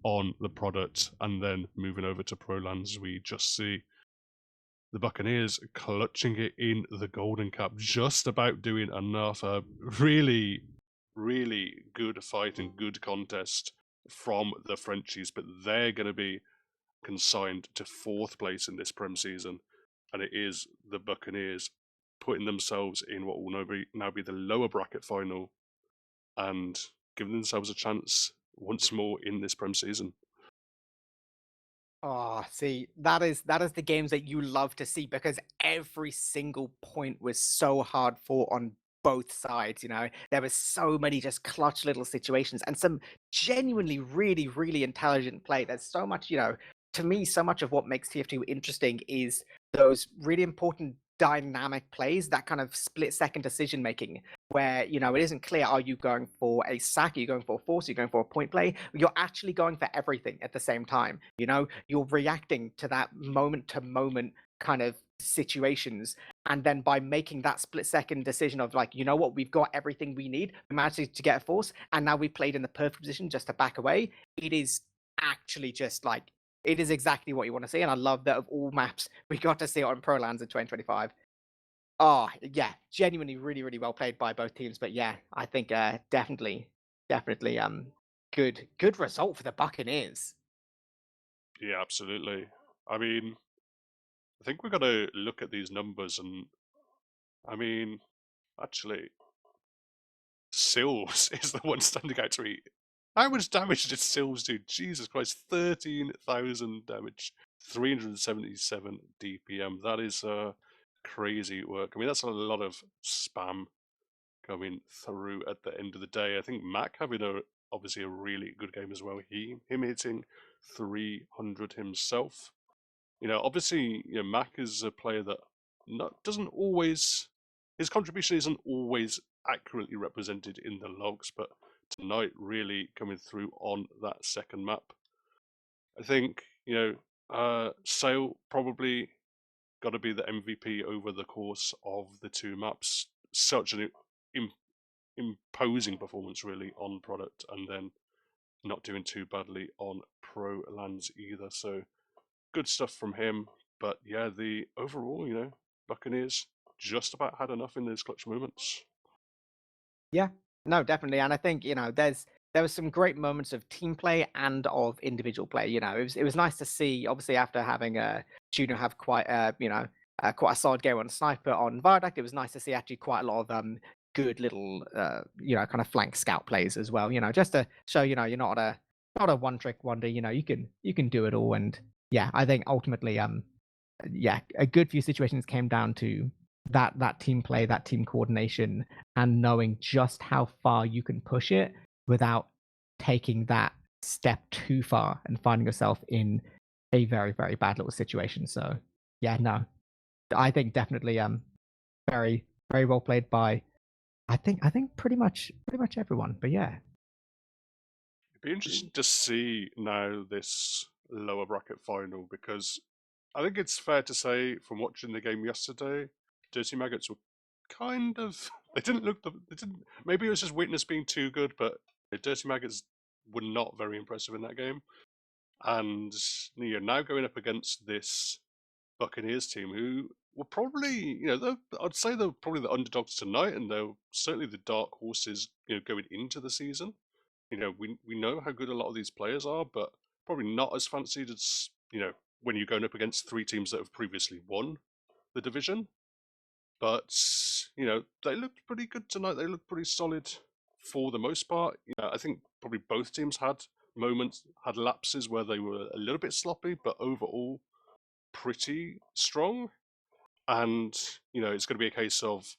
[SPEAKER 1] on the product, and then moving over to Prolands, we just see the Buccaneers clutching it in the Golden Cap, just about doing enough. Really good fight and good contest from the Frenchies, but they're going to be consigned to 4th place in this Prem season, and it is the Buccaneers putting themselves in what will now be the lower bracket final and giving themselves a chance once more in this Prem season.
[SPEAKER 2] Oh, see, that is the games that you love to see because every single point was so hard fought on both sides. There was so many just clutch little situations and some genuinely really intelligent play. There's so much, to me, so much of what makes TF2 interesting is those really important dynamic plays, that kind of split-second decision making where, it isn't clear, are you going for a sack, are you going for a force, are you going for a point play? You're actually going for everything at the same time. You're reacting to that moment-to-moment kind of situations. And then by making that split-second decision of like, you know what, we've got everything we need, we managed to get a force, and now we played in the perfect position just to back away. It is actually just like, it is exactly what you want to see, and I love that of all maps, we got to see it on Prolands in 2025. Oh, yeah, genuinely really well played by both teams, but yeah, I think definitely good result for the Buccaneers.
[SPEAKER 1] Yeah, absolutely. I mean, I think we've got to look at these numbers, and I mean, actually, Sills is the one standing out to me. How much damage did Silves do? Jesus Christ, 13,000 damage, 377 DPM. That is crazy work. I mean, that's a lot of spam coming through at the end of the day. I think Mac having obviously a really good game as well. Him hitting 300 himself. Obviously, Mac is a player that doesn't always, his contribution isn't always accurately represented in the logs, but tonight really coming through on that second map. I think, Sail probably got to be the MVP over the course of the two maps. Such an imposing performance really on product, and then not doing too badly on Prolands either. So good stuff from him. But yeah, the overall, Buccaneers just about had enough in those clutch moments.
[SPEAKER 2] Yeah, no, definitely. And I think, there was some great moments of team play and of individual play. It was nice to see, obviously, after having Juno have quite quite a solid game on Sniper on Viaduct, it was nice to see actually quite a lot of good little kind of flank scout plays as well. Just to show, you're not a one trick wonder. You can do it all. And yeah, I think ultimately a good few situations came down to that team play, that team coordination, and knowing just how far you can push it without taking that step too far and finding yourself in a very, very bad little situation. So yeah, no, I think definitely very, very well played by I think pretty much everyone. But yeah.
[SPEAKER 1] It'd be interesting to see now this lower bracket final, because I think it's fair to say from watching the game yesterday, Dirty Maggots were kind of they didn't look maybe it was just Witness being too good, but the Dirty Maggots were not very impressive in that game. And now going up against this Buccaneers team, who were probably, I'd say they're probably the underdogs tonight, and they're certainly the dark horses, going into the season. We know how good a lot of these players are, but probably not as fancied as, when you're going up against three teams that have previously won the division. But, they looked pretty good tonight. They looked pretty solid for the most part. I think probably both teams had lapses where they were a little bit sloppy, but overall pretty strong. And, it's going to be a case of,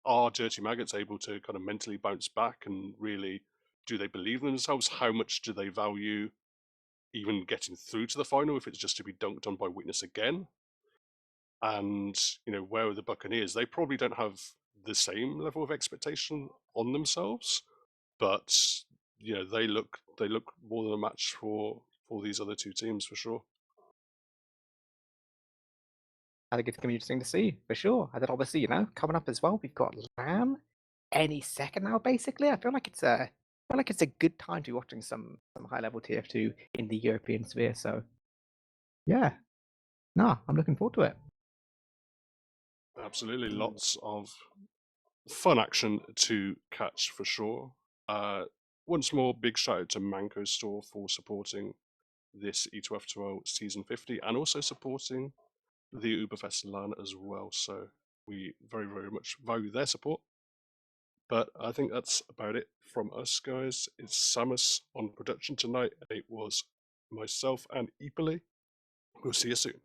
[SPEAKER 1] are Dirty Maggots able to kind of mentally bounce back, and really, do they believe in themselves? How much do they value even getting through to the final if it's just to be dunked on by Witness again? And, where are the Buccaneers? They probably don't have the same level of expectation on themselves, but they look more than a match for these other two teams for sure.
[SPEAKER 2] I think it's going to be interesting to see for sure. And then obviously, coming up as well, we've got Lamb any second now. Basically, I feel like it's a good time to be watching some high level TF2 in the European sphere. So yeah, no, I'm looking forward to it.
[SPEAKER 1] Absolutely, lots of fun action to catch for sure. Once more, big shout out to Manco Store for supporting this ETF2L Season 50 and also supporting the Uberfest LAN as well. So we very, very much value their support. But I think that's about it from us, guys. It's Samus on production tonight. It was myself and Epoli. We'll see you soon.